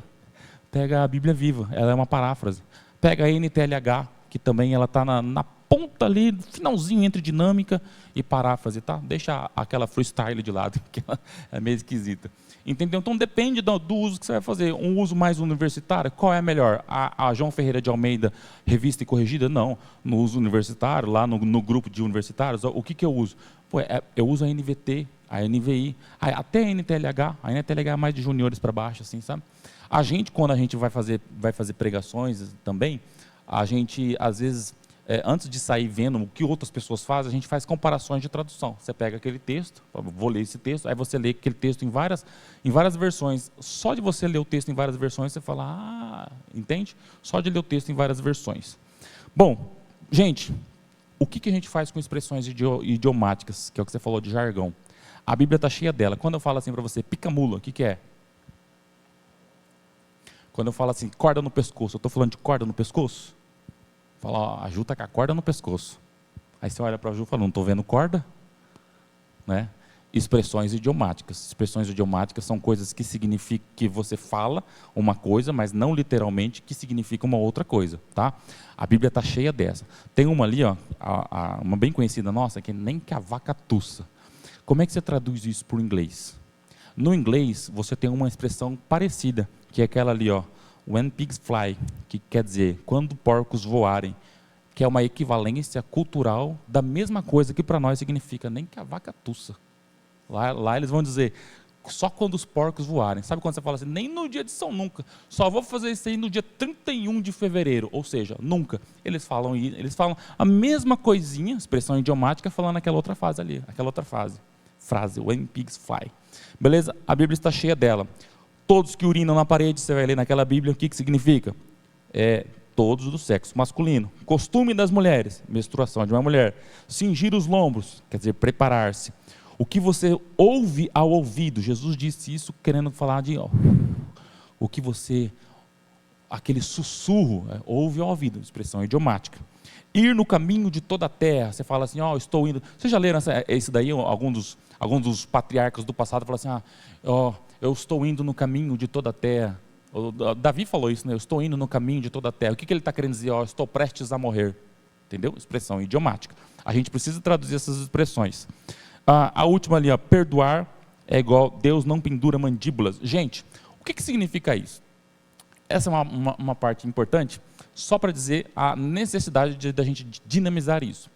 Pega a Bíblia Viva, ela é uma paráfrase. Pega a NTLH, que também ela está na ponta ali, no finalzinho entre dinâmica e paráfrase, tá? Deixa aquela freestyle de lado, que ela é meio esquisita. Entendeu? Então depende do uso que você vai fazer. Um uso mais universitário, qual é a melhor? A João Ferreira de Almeida, revista e corrigida? Não. No uso universitário, lá no grupo de universitários, o que eu uso? Eu uso a NVT, a NVI, até a NTLH. A NTLH é mais de juniores para baixo, assim, sabe? A gente, quando a gente vai fazer pregações também, a gente, às vezes, antes de sair vendo o que outras pessoas fazem, a gente faz comparações de tradução. Você pega aquele texto, vou ler esse texto, aí você lê aquele texto em várias versões. Só de você ler o texto em várias versões, você fala, entende? Só de ler o texto em várias versões. Bom, gente, o que a gente faz com expressões idiomáticas, que é o que você falou de jargão? A Bíblia está cheia dela. Quando eu falo assim para você, pica-mula, o que é? Quando eu falo assim, corda no pescoço, eu estou falando de corda no pescoço? Fala, a Ju está com a corda no pescoço. Aí você olha para a Ju e fala, não estou vendo corda? Né? Expressões idiomáticas. Expressões idiomáticas são coisas que significam que você fala uma coisa, mas não literalmente que significa uma outra coisa. Tá? A Bíblia está cheia dessa. Tem uma ali, ó, uma bem conhecida nossa, que é nem que a vaca tussa. Como é que você traduz isso para o inglês? No inglês, você tem uma expressão parecida, que é aquela ali, ó, when pigs fly, que quer dizer, quando porcos voarem, que é uma equivalência cultural da mesma coisa que para nós significa, nem que a vaca tussa. Lá eles vão dizer, só quando os porcos voarem. Sabe quando você fala assim, nem no dia de São Nunca, só vou fazer isso aí no dia 31 de fevereiro, ou seja, nunca. Eles falam a mesma coisinha, expressão idiomática, falando aquela outra frase ali, aquela outra frase. frase, when pigs fly. Beleza? A Bíblia está cheia dela. Todos que urinam na parede, você vai ler naquela Bíblia, o que significa? Todos do sexo masculino. Costume das mulheres, menstruação de uma mulher. Cingir os lombos, quer dizer, preparar-se. O que você ouve ao ouvido, Jesus disse isso querendo falar de... o que você... aquele sussurro, ouve ao ouvido, expressão idiomática. Ir no caminho de toda a terra, você fala assim, estou indo... Vocês já leram isso daí? Alguns dos patriarcas do passado falam assim, eu estou indo no caminho de toda a terra. Davi falou isso, né? Eu estou indo no caminho de toda a terra. O que ele está querendo dizer? Eu estou prestes a morrer. Entendeu? Expressão idiomática. A gente precisa traduzir essas expressões. A última ali, perdoar é igual, Deus não pendura mandíbulas. Gente, o que significa isso? Essa é uma parte importante, só para dizer a necessidade da gente dinamizar isso.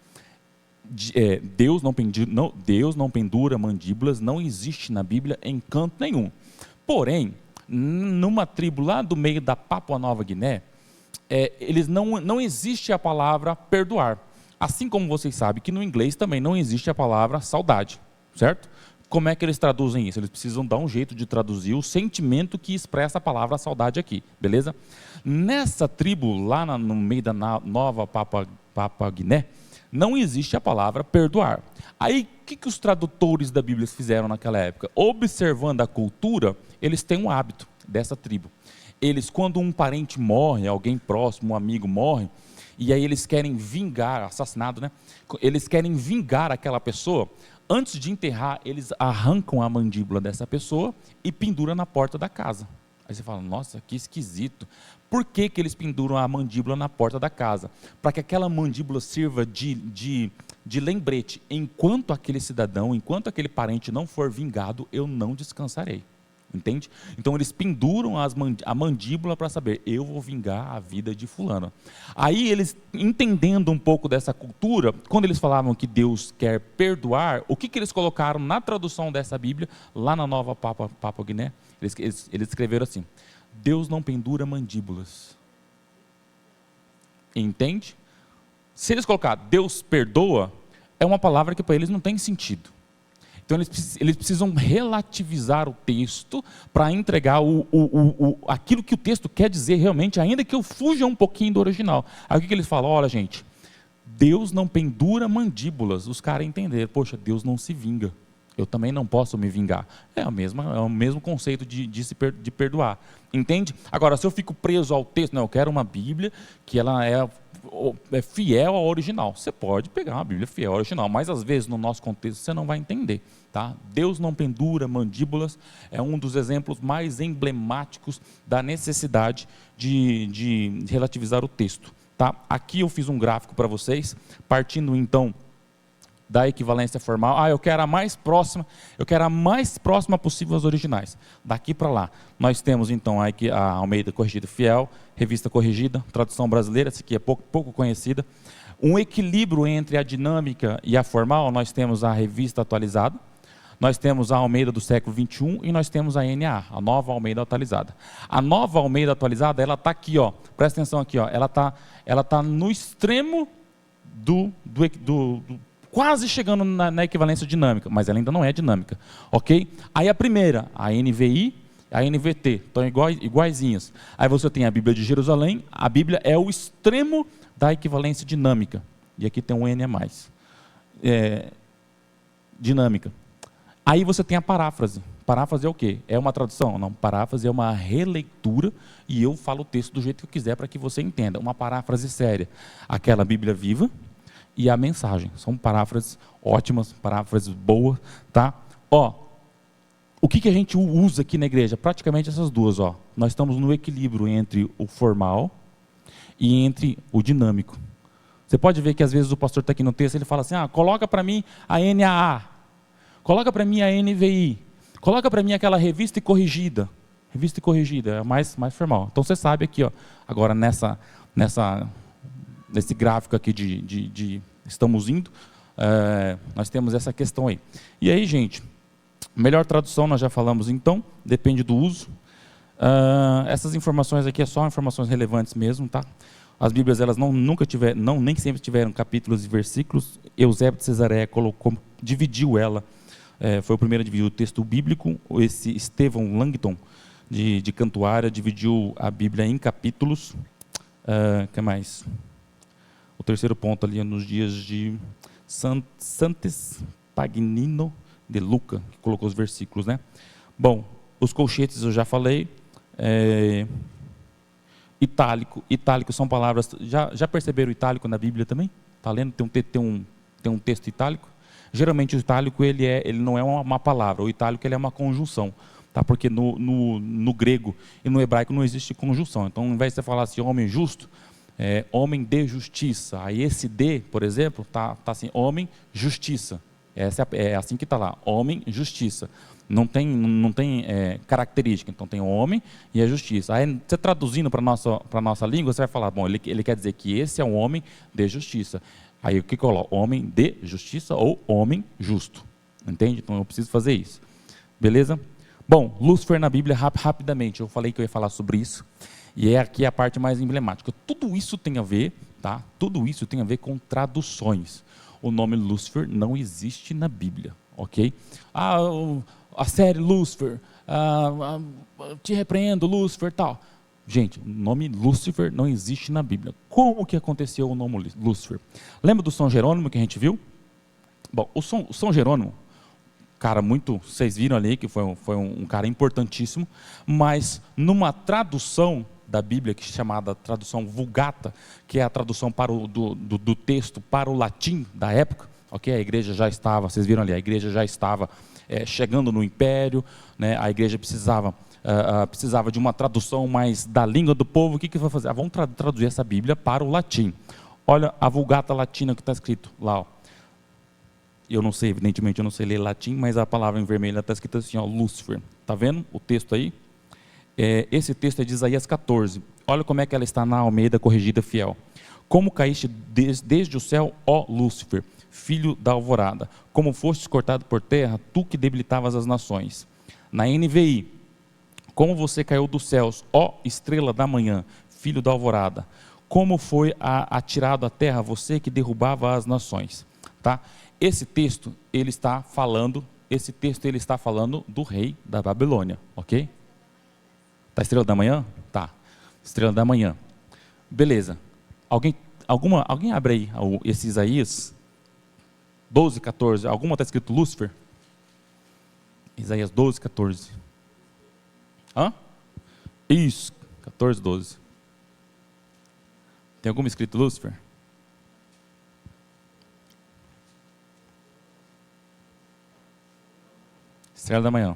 Deus não pendura mandíbulas, não existe na Bíblia em canto nenhum. Porém, numa tribo lá do meio da Papua Nova Guiné, eles não existe a palavra perdoar. Assim como vocês sabem que no inglês também não existe a palavra saudade, certo? Como é que eles traduzem isso? Eles precisam dar um jeito de traduzir o sentimento que expressa a palavra saudade aqui, beleza? Nessa tribo, lá no meio da nova Papua Guiné, não existe a palavra perdoar. Aí, o que os tradutores da Bíblia fizeram naquela época? Observando a cultura, eles têm um hábito dessa tribo. Eles, quando um parente morre, alguém próximo, um amigo morre, e aí eles querem vingar, assassinado, né? Eles querem vingar aquela pessoa. Antes de enterrar, eles arrancam a mandíbula dessa pessoa e penduram na porta da casa. Aí você fala, nossa, que esquisito. Por que eles penduram a mandíbula na porta da casa? Para que aquela mandíbula sirva de lembrete. Enquanto aquele cidadão, enquanto aquele parente não for vingado, eu não descansarei. Entende? Então eles penduram a mandíbula para saber, eu vou vingar a vida de fulano. Aí eles, entendendo um pouco dessa cultura, quando eles falavam que Deus quer perdoar, o que eles colocaram na tradução dessa Bíblia, lá na nova Papua Guiné? Eles escreveram assim, Deus não pendura mandíbulas. Entende? Se eles colocar Deus perdoa, é uma palavra que para eles não tem sentido. Então eles precisam relativizar o texto para entregar aquilo que o texto quer dizer realmente, ainda que eu fuja um pouquinho do original. Aí o que eles falam? Olha, gente, Deus não pendura mandíbulas. Os caras entenderam, poxa, Deus não se vinga. Eu também não posso me vingar. É o mesmo conceito de perdoar. Entende? Agora, se eu fico preso ao texto, não, eu quero uma Bíblia que ela é fiel ao original. Você pode pegar uma Bíblia fiel ao original, mas às vezes no nosso contexto você não vai entender. Tá? Deus não pendura mandíbulas, é um dos exemplos mais emblemáticos da necessidade de relativizar o texto. Tá? Aqui eu fiz um gráfico para vocês, partindo então da equivalência formal. Eu quero a mais próxima possível às originais. Daqui para lá, nós temos então a Almeida Corrigida Fiel, Revista Corrigida, tradução brasileira, essa aqui é pouco conhecida. Um equilíbrio entre a dinâmica e a formal, nós temos a Revista Atualizada, nós temos a Almeida do século XXI e nós temos a NA, a Nova Almeida Atualizada. A Nova Almeida Atualizada, ela está aqui, presta atenção aqui, ela tá no extremo do quase chegando na equivalência dinâmica, mas ela ainda não é dinâmica, ok? Aí a primeira, a NVI, a NVT, estão iguaizinhas. Aí você tem a Bíblia de Jerusalém, a Bíblia é o extremo da equivalência dinâmica, e aqui tem um N a mais. Dinâmica. Aí você tem a paráfrase. Paráfrase é o quê? É uma tradução? Não, paráfrase é uma releitura e eu falo o texto do jeito que eu quiser para que você entenda. Uma paráfrase séria. Aquela Bíblia viva e a mensagem. São paráfrases ótimas, paráfrases boas, tá? O que a gente usa aqui na igreja? Praticamente essas duas, Nós estamos no equilíbrio entre o formal e entre o dinâmico. Você pode ver que às vezes o pastor está aqui no texto, ele fala assim, coloca para mim a NAA. Coloca para mim a NVI, coloca para mim aquela revista e corrigida. Revista e corrigida é a mais formal. Então você sabe aqui, agora nesse gráfico aqui de estamos indo, nós temos essa questão aí. E aí, gente, melhor tradução nós já falamos então, depende do uso. Essas informações aqui é só informações relevantes mesmo, tá? As Bíblias, elas nem sempre tiveram capítulos e versículos. Eusébio de Cesareia dividiu ela foi o primeiro a dividir o texto bíblico. Esse Stephen Langton, de Cantuária, dividiu a Bíblia em capítulos. Que mais? O terceiro ponto ali é nos dias de Santes Pagnino de Luca, que colocou os versículos, né? Bom, os colchetes eu já falei. Itálico são palavras. Já perceberam o itálico na Bíblia também? Está lendo? Tem um texto itálico. Geralmente o itálico ele não é uma palavra. O itálico ele é uma conjunção, tá? Porque no grego e no hebraico não existe conjunção. Então, ao invés de você falar assim, homem justo, homem de justiça. Aí esse de, por exemplo, tá assim, homem justiça. É assim que está lá, homem justiça. Não tem característica. Então tem homem e a justiça. Aí você traduzindo para a nossa língua, você vai falar, bom, ele quer dizer que esse é um homem de justiça. Aí o que coloca? Homem de justiça ou homem justo. Entende? Então eu preciso fazer isso. Beleza? Bom, Lúcifer na Bíblia, rapidamente, eu falei que eu ia falar sobre isso. E aqui a parte mais emblemática. Tudo isso tem a ver, tá? Tudo isso tem a ver com traduções. O nome Lúcifer não existe na Bíblia, ok? A série Lúcifer, te repreendo, Lúcifer, tal. Gente, o nome Lúcifer não existe na Bíblia. Como que aconteceu o nome Lúcifer? Lembra do São Jerônimo que a gente viu? Bom, o São Jerônimo, cara vocês viram ali que foi um cara importantíssimo, mas numa tradução da Bíblia, que é chamada tradução Vulgata, que é a tradução do texto para o latim da época, ok? A igreja já estava, vocês viram ali, a igreja já estava chegando no império, né? A igreja precisava de uma tradução mais da língua do povo. O que vai fazer? Vamos traduzir essa Bíblia para o latim. Olha a Vulgata latina que está escrito lá, ó. Eu não sei, evidentemente eu não sei ler latim, mas a palavra em vermelho está escrita assim, ó, Lúcifer. Está vendo o texto aí? Esse texto é de Isaías 14. Olha como é que ela está na Almeida Corrigida Fiel. Como caíste desde o céu, ó Lúcifer, filho da alvorada, como fostes cortado por terra, tu que debilitavas as nações. Na NVI, como você caiu dos céus, ó estrela da manhã, filho da alvorada, como foi atirado à terra, você que derrubava as nações. Tá? Esse texto ele está falando do rei da Babilônia, ok? Tá estrela da manhã? Tá. Estrela da manhã. Beleza. Alguém abre aí esse Isaías 12, 14. Alguma está escrito Lúcifer? Isaías 12, 14. Hã? Isso. 14, 12. Tem alguma escrito Lúcifer? Estrela da manhã.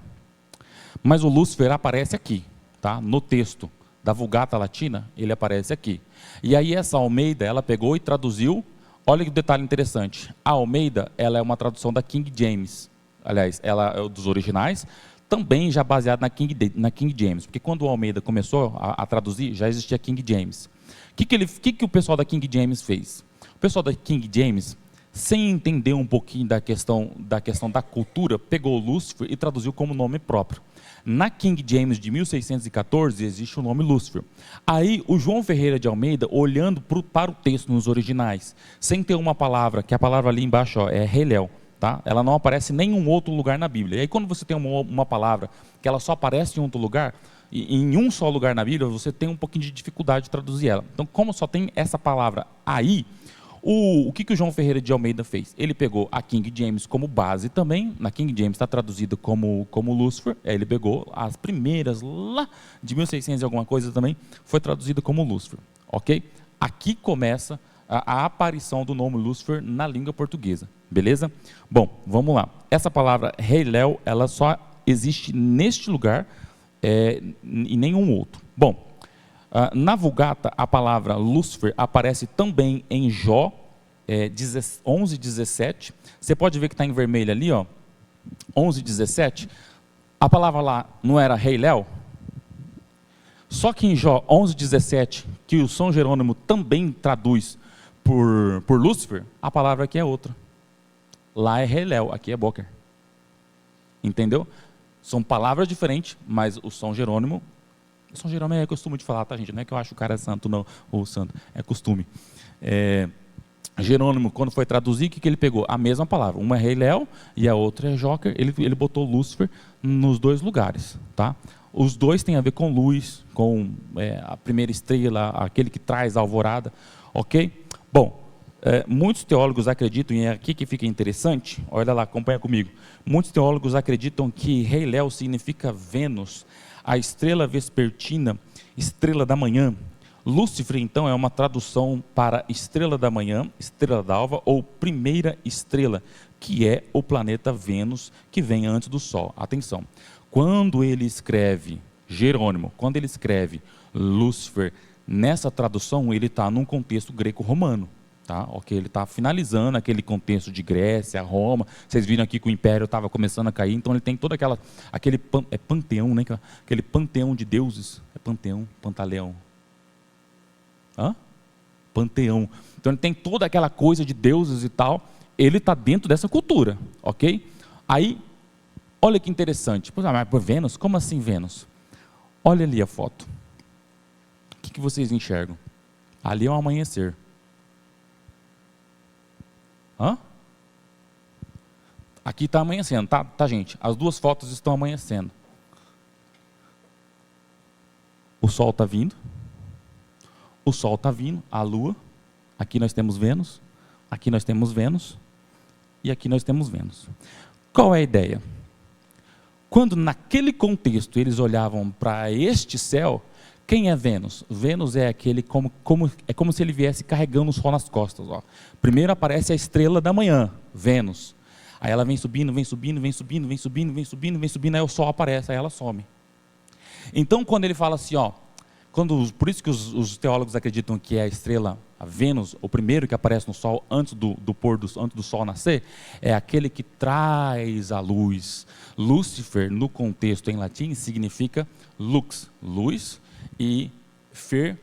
Mas o Lúcifer aparece aqui. Tá? No texto da Vulgata Latina, ele aparece aqui. E aí essa Almeida, ela pegou e traduziu. Olha que detalhe interessante. A Almeida, ela é uma tradução da King James. Aliás, ela é dos originais, também já baseada na King James. Porque quando o Almeida começou a traduzir, já existia King James. O que o pessoal da King James fez? O pessoal da King James, sem entender um pouquinho da questão da cultura, pegou o Lúcifer e traduziu como nome próprio. Na King James de 1614 existe o nome Lúcifer. Aí o João Ferreira de Almeida, olhando para o texto nos originais, sem ter uma palavra, que a palavra ali embaixo ó, é Helel, tá? Ela não aparece em nenhum outro lugar na Bíblia. E aí quando você tem uma palavra que ela só aparece em outro lugar, em um só lugar na Bíblia, você tem um pouquinho de dificuldade de traduzir ela. Então como só tem essa palavra aí, o que o João Ferreira de Almeida fez? Ele pegou a King James como base também. Na King James está traduzida como Lúcifer. Ele pegou as primeiras lá de 1600 e alguma coisa também, foi traduzida como Lúcifer. Ok? Aqui começa a aparição do nome Lúcifer na língua portuguesa. Beleza? Bom, vamos lá. Essa palavra Helel, ela só existe neste lugar e nenhum outro. Bom, na Vulgata, a palavra Lúcifer aparece também em Jó 11, 17. Você pode ver que está em vermelho ali, ó, 11, 17. A palavra lá não era Helel? Só que em Jó 11, 17, que o São Jerônimo também traduz por Lúcifer, a palavra aqui é outra. Lá é Helel, aqui é Boker. Entendeu? São palavras diferentes, mas o São Jerônimo é costume de falar, tá, gente? Não é que eu acho o cara santo, não, ou santo, é costume. Jerônimo, quando foi traduzir, o que ele pegou? A mesma palavra. Uma é Rei Léo e a outra é Joker. Ele botou Lúcifer nos dois lugares. Tá? Os dois têm a ver com luz, com a primeira estrela, aquele que traz a alvorada. Ok? Bom, muitos teólogos acreditam, e é aqui que fica interessante, olha lá, acompanha comigo. Muitos teólogos acreditam que Rei Léo significa Vênus, a estrela vespertina, estrela da manhã. Lúcifer, então, é uma tradução para estrela da manhã, estrela d'alva ou primeira estrela, que é o planeta Vênus, que vem antes do Sol. Atenção, quando ele escreve, Jerônimo, quando ele escreve Lúcifer, nessa tradução ele está num contexto greco-romano. Tá? Okay, ele está finalizando aquele contexto de Grécia, Roma. Vocês viram aqui que o império estava começando a cair, então ele tem todo aquele panteão, né? Aquele panteão de deuses. É panteão, pantaleão. Hã? Panteão. Então ele tem toda aquela coisa de deuses e tal. Ele está dentro dessa cultura, ok? Aí, olha que interessante. Mas Vênus? Como assim Vênus? Olha ali a foto. O que vocês enxergam? Ali é um amanhecer. Hã? Aqui está amanhecendo, tá, gente? As duas fotos estão amanhecendo. O sol está vindo. O sol está vindo, a lua. Aqui nós temos Vênus. Aqui nós temos Vênus. E aqui nós temos Vênus. Qual é a ideia? Quando naquele contexto eles olhavam para este céu, quem é Vênus? Vênus é aquele é como se ele viesse carregando o sol nas costas. Ó. Primeiro aparece a estrela da manhã, Vênus. Aí ela vem subindo, vem subindo, vem subindo, vem subindo, vem subindo, vem subindo, aí o sol aparece, aí ela some. Então quando ele fala assim, ó, por isso que os teólogos acreditam que é a estrela, a Vênus, o primeiro que aparece no sol antes do antes do sol nascer, é aquele que traz a luz. Lúcifer, no contexto em latim, significa lux, luz, e fer,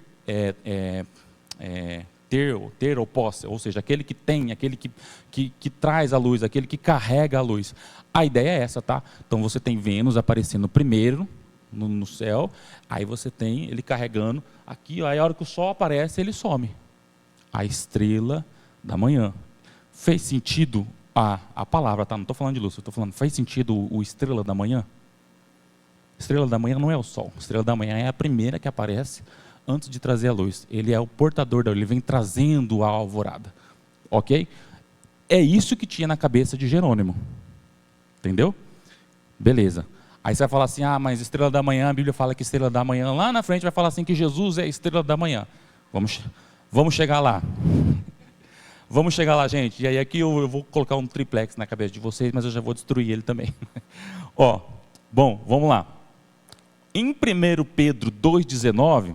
ter ou posse, ou seja, aquele que tem, aquele que traz a luz, aquele que carrega a luz. A ideia é essa, tá? Então você tem Vênus aparecendo primeiro no céu, aí você tem ele carregando aqui, aí a hora que o sol aparece, ele some. A estrela da manhã. Fez sentido a palavra, tá? Não estou falando de luz, estou falando, faz sentido o estrela da manhã? Estrela da manhã não é o sol, estrela da manhã é a primeira que aparece antes de trazer a luz. Ele é o portador da luz, ele vem trazendo a alvorada. Ok? É isso que tinha na cabeça de Jerônimo. Entendeu? Beleza. Aí você vai falar assim, mas estrela da manhã, a Bíblia fala que estrela da manhã, lá na frente vai falar assim que Jesus é a estrela da manhã. Vamos chegar lá. Vamos chegar lá, gente. E aí aqui eu vou colocar um triplex na cabeça de vocês, mas eu já vou destruir ele também. Bom, vamos lá. Em 1 Pedro 2,19,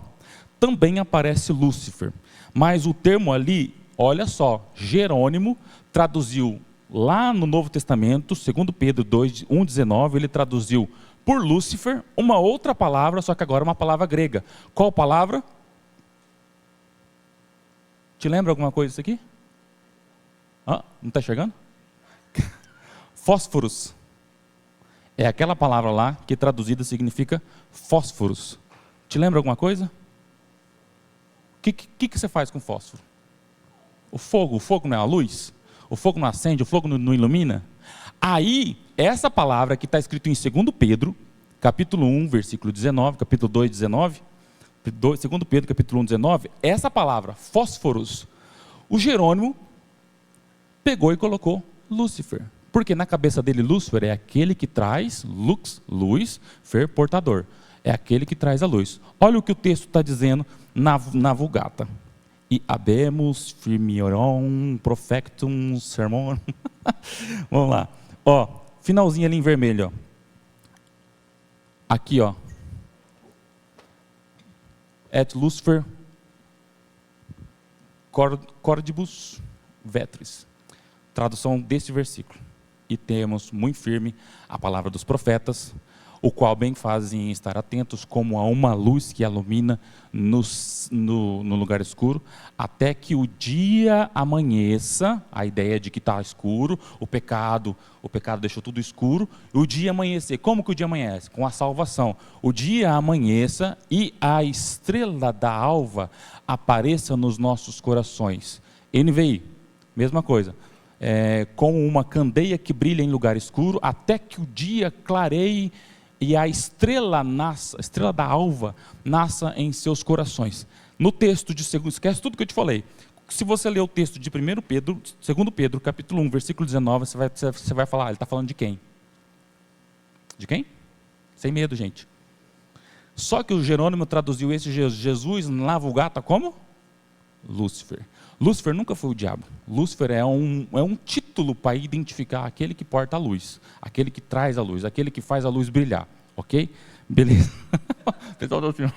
também aparece Lúcifer. Mas o termo ali, olha só, Jerônimo traduziu lá no Novo Testamento, 2 Pedro 1,19, ele traduziu por Lúcifer uma outra palavra, só que agora uma palavra grega. Qual palavra? Te lembra alguma coisa disso aqui? Não está enxergando? Fósforos. É aquela palavra lá que traduzida significa fósforos. Te lembra alguma coisa? O que você faz com fósforo? O fogo não é a luz? O fogo não acende, o fogo não ilumina? Aí, essa palavra que está escrito em 2 Pedro, capítulo 1, versículo 19, capítulo 2, 19, 2 Pedro, capítulo 1, 19, essa palavra, fósforos, o Jerônimo pegou e colocou Lúcifer. Porque na cabeça dele, Lúcifer é aquele que traz luz, fer, portador. É aquele que traz a luz. Olha o que o texto está dizendo na Vulgata. E habemus firmiorum profectum sermon. Vamos lá. Finalzinho ali em vermelho. Aqui, Et Lucifer cordibus vetris. Tradução desse versículo. E temos muito firme a palavra dos profetas, o qual bem fazem estar atentos como a uma luz que ilumina no lugar escuro, até que o dia amanheça. A ideia de que está escuro, o pecado deixou tudo escuro, e o dia amanhecer. Como que o dia amanhece? Com a salvação. O dia amanheça e a estrela da alva apareça nos nossos corações. NVI, mesma coisa. Como uma candeia que brilha em lugar escuro, até que o dia clareie e a estrela da alva, nasça em seus corações. No texto de 2, esquece tudo que eu te falei. Se você ler o texto de 1 Pedro, 2 Pedro, capítulo 1, versículo 19, você vai falar, ele está falando de quem? De quem? Sem medo, gente. Só que o Jerônimo traduziu esse Jesus na Vulgata como? Lúcifer. Lúcifer nunca foi o diabo. Lúcifer é um título para identificar aquele que porta a luz, aquele que traz a luz, aquele que faz a luz brilhar. Ok? Beleza. Pessoal do senhor.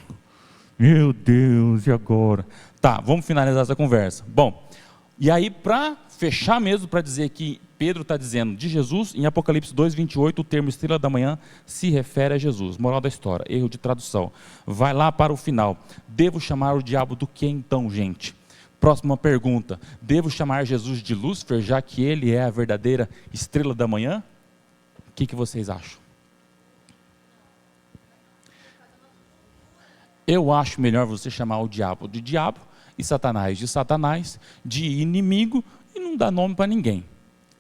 Meu Deus, e agora? Tá, vamos finalizar essa conversa. Bom, e aí para fechar mesmo, para dizer que Pedro está dizendo de Jesus, em Apocalipse 2:28, o termo estrela da manhã se refere a Jesus. Moral da história, erro de tradução. Vai lá para o final. Devo chamar o diabo do que então, gente? Próxima pergunta. Devo chamar Jesus de Lúcifer, já que ele é a verdadeira estrela da manhã? O que vocês acham? Eu acho melhor você chamar o diabo de diabo e Satanás de Satanás, de inimigo, e não dar nome para ninguém.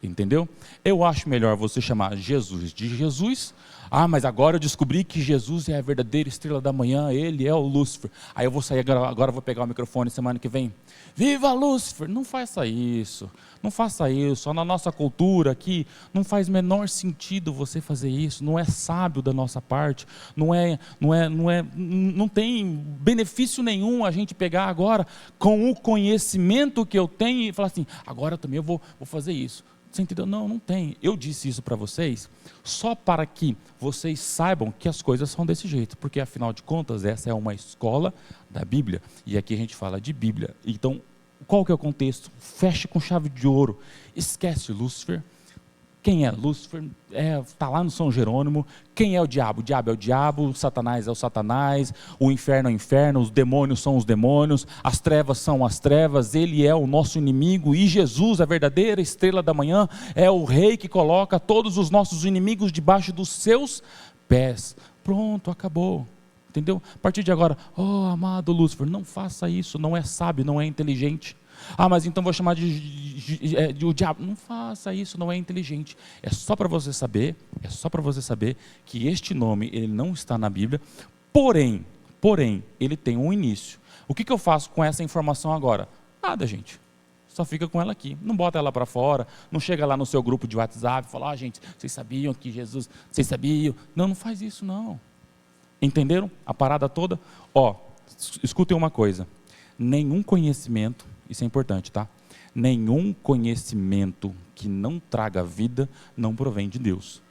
Entendeu? Eu acho melhor você chamar Jesus de Jesus. Ah, mas agora eu descobri que Jesus é a verdadeira estrela da manhã, ele é o Lúcifer. Aí eu vou sair agora eu vou pegar o microfone semana que vem. Viva Lúcifer! Não faça isso. Não faça isso. Na nossa cultura aqui, não faz menor sentido você fazer isso. Não é sábio da nossa parte. Não tem benefício nenhum a gente pegar agora com o conhecimento que eu tenho e falar assim, agora também eu vou fazer isso. Você entendeu? Não, não tem. Eu disse isso para vocês só para que vocês saibam que as coisas são desse jeito, porque afinal de contas essa é uma escola da Bíblia, e aqui a gente fala de Bíblia. Então, qual que é o contexto? Feche com chave de ouro, esquece Lúcifer. Quem é Lúcifer? Está lá no São Jerônimo. Quem é o diabo? O diabo é o diabo, o Satanás é o Satanás, o inferno é o inferno, os demônios são os demônios, as trevas são as trevas, ele é o nosso inimigo, e Jesus, a verdadeira estrela da manhã, é o rei que coloca todos os nossos inimigos debaixo dos seus pés. Pronto, acabou. Entendeu? A partir de agora, amado Lúcifer, não faça isso, não é sábio, não é inteligente. Ah, mas então vou chamar de o diabo. Não faça isso, não é inteligente. É só para você saber que este nome, ele não está na Bíblia, porém, ele tem um início. O que eu faço com essa informação agora? Nada, gente. Só fica com ela aqui. Não bota ela para fora, não chega lá no seu grupo de WhatsApp e fala, gente, vocês sabiam que Jesus, vocês sabiam? Não faz isso não. Entenderam a parada toda? Escutem uma coisa. Nenhum conhecimento, isso é importante, tá? Nenhum conhecimento que não traga vida não provém de Deus.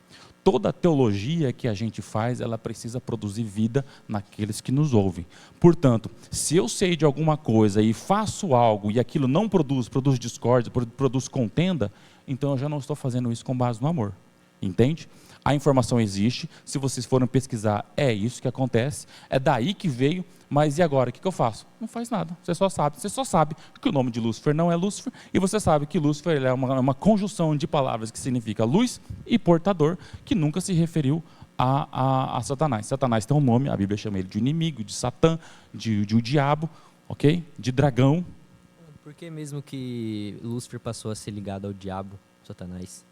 Toda teologia que a gente faz, ela precisa produzir vida naqueles que nos ouvem. Portanto, se eu sei de alguma coisa e faço algo e aquilo não produz discórdia, produz contenda, então eu já não estou fazendo isso com base no amor. Entende? A informação existe, se vocês forem pesquisar, é isso que acontece, é daí que veio, mas e agora, o que eu faço? Não faz nada, você só sabe que o nome de Lúcifer não é Lúcifer, e você sabe que Lúcifer é uma conjunção de palavras que significa luz e portador, que nunca se referiu a Satanás. Satanás tem um nome, a Bíblia chama ele de inimigo, de Satã, de diabo, ok? De dragão.
Por que mesmo que Lúcifer passou a ser ligado ao diabo, Satanás?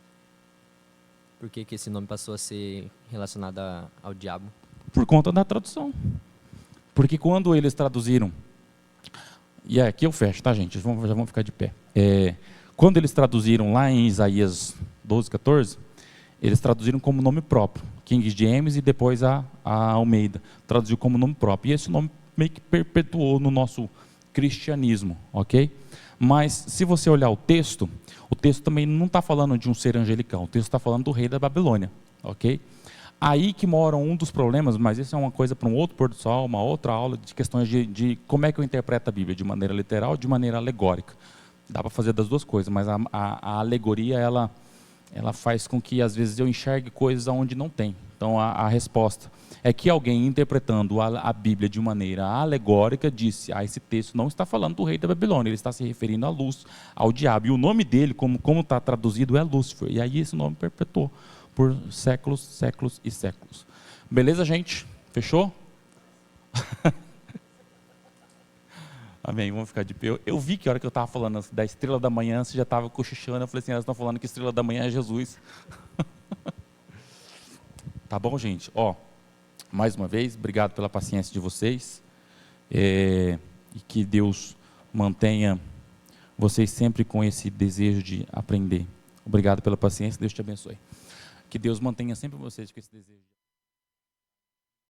Por que esse nome passou a ser relacionado ao diabo?
Por conta da tradução. Porque quando eles traduziram, e aqui eu fecho, tá, gente? Já vamos ficar de pé. Quando eles traduziram lá em Isaías 12:14, eles traduziram como nome próprio. King James e depois a Almeida traduziu como nome próprio. E esse nome meio que perpetuou no nosso cristianismo, ok? Mas se você olhar o texto também não está falando de um ser angelical, o texto está falando do rei da Babilônia, ok? Aí que mora um dos problemas, mas isso é uma coisa para um outro pôr do sol, uma outra aula de questões de como é que eu interpreto a Bíblia, de maneira literal, de maneira alegórica. Dá para fazer das duas coisas, mas a alegoria, ela faz com que às vezes eu enxergue coisas onde não tem. Então a resposta é que alguém interpretando a Bíblia de maneira alegórica disse, esse texto não está falando do rei da Babilônia, ele está se referindo à luz, ao diabo. E o nome dele, como está traduzido, é Lúcifer. E aí esse nome perpetuou por séculos, séculos e séculos. Beleza, gente? Fechou? Amém, vamos ficar de pé. Eu vi que a hora que eu estava falando da estrela da manhã, você já estava cochichando. Eu falei assim, elas estão falando que a estrela da manhã é Jesus. Tá bom, gente? Ó, mais uma vez, obrigado pela paciência de vocês. E que Deus mantenha vocês sempre com esse desejo de aprender. Obrigado pela paciência, Deus te abençoe. Que Deus mantenha sempre vocês com esse desejo.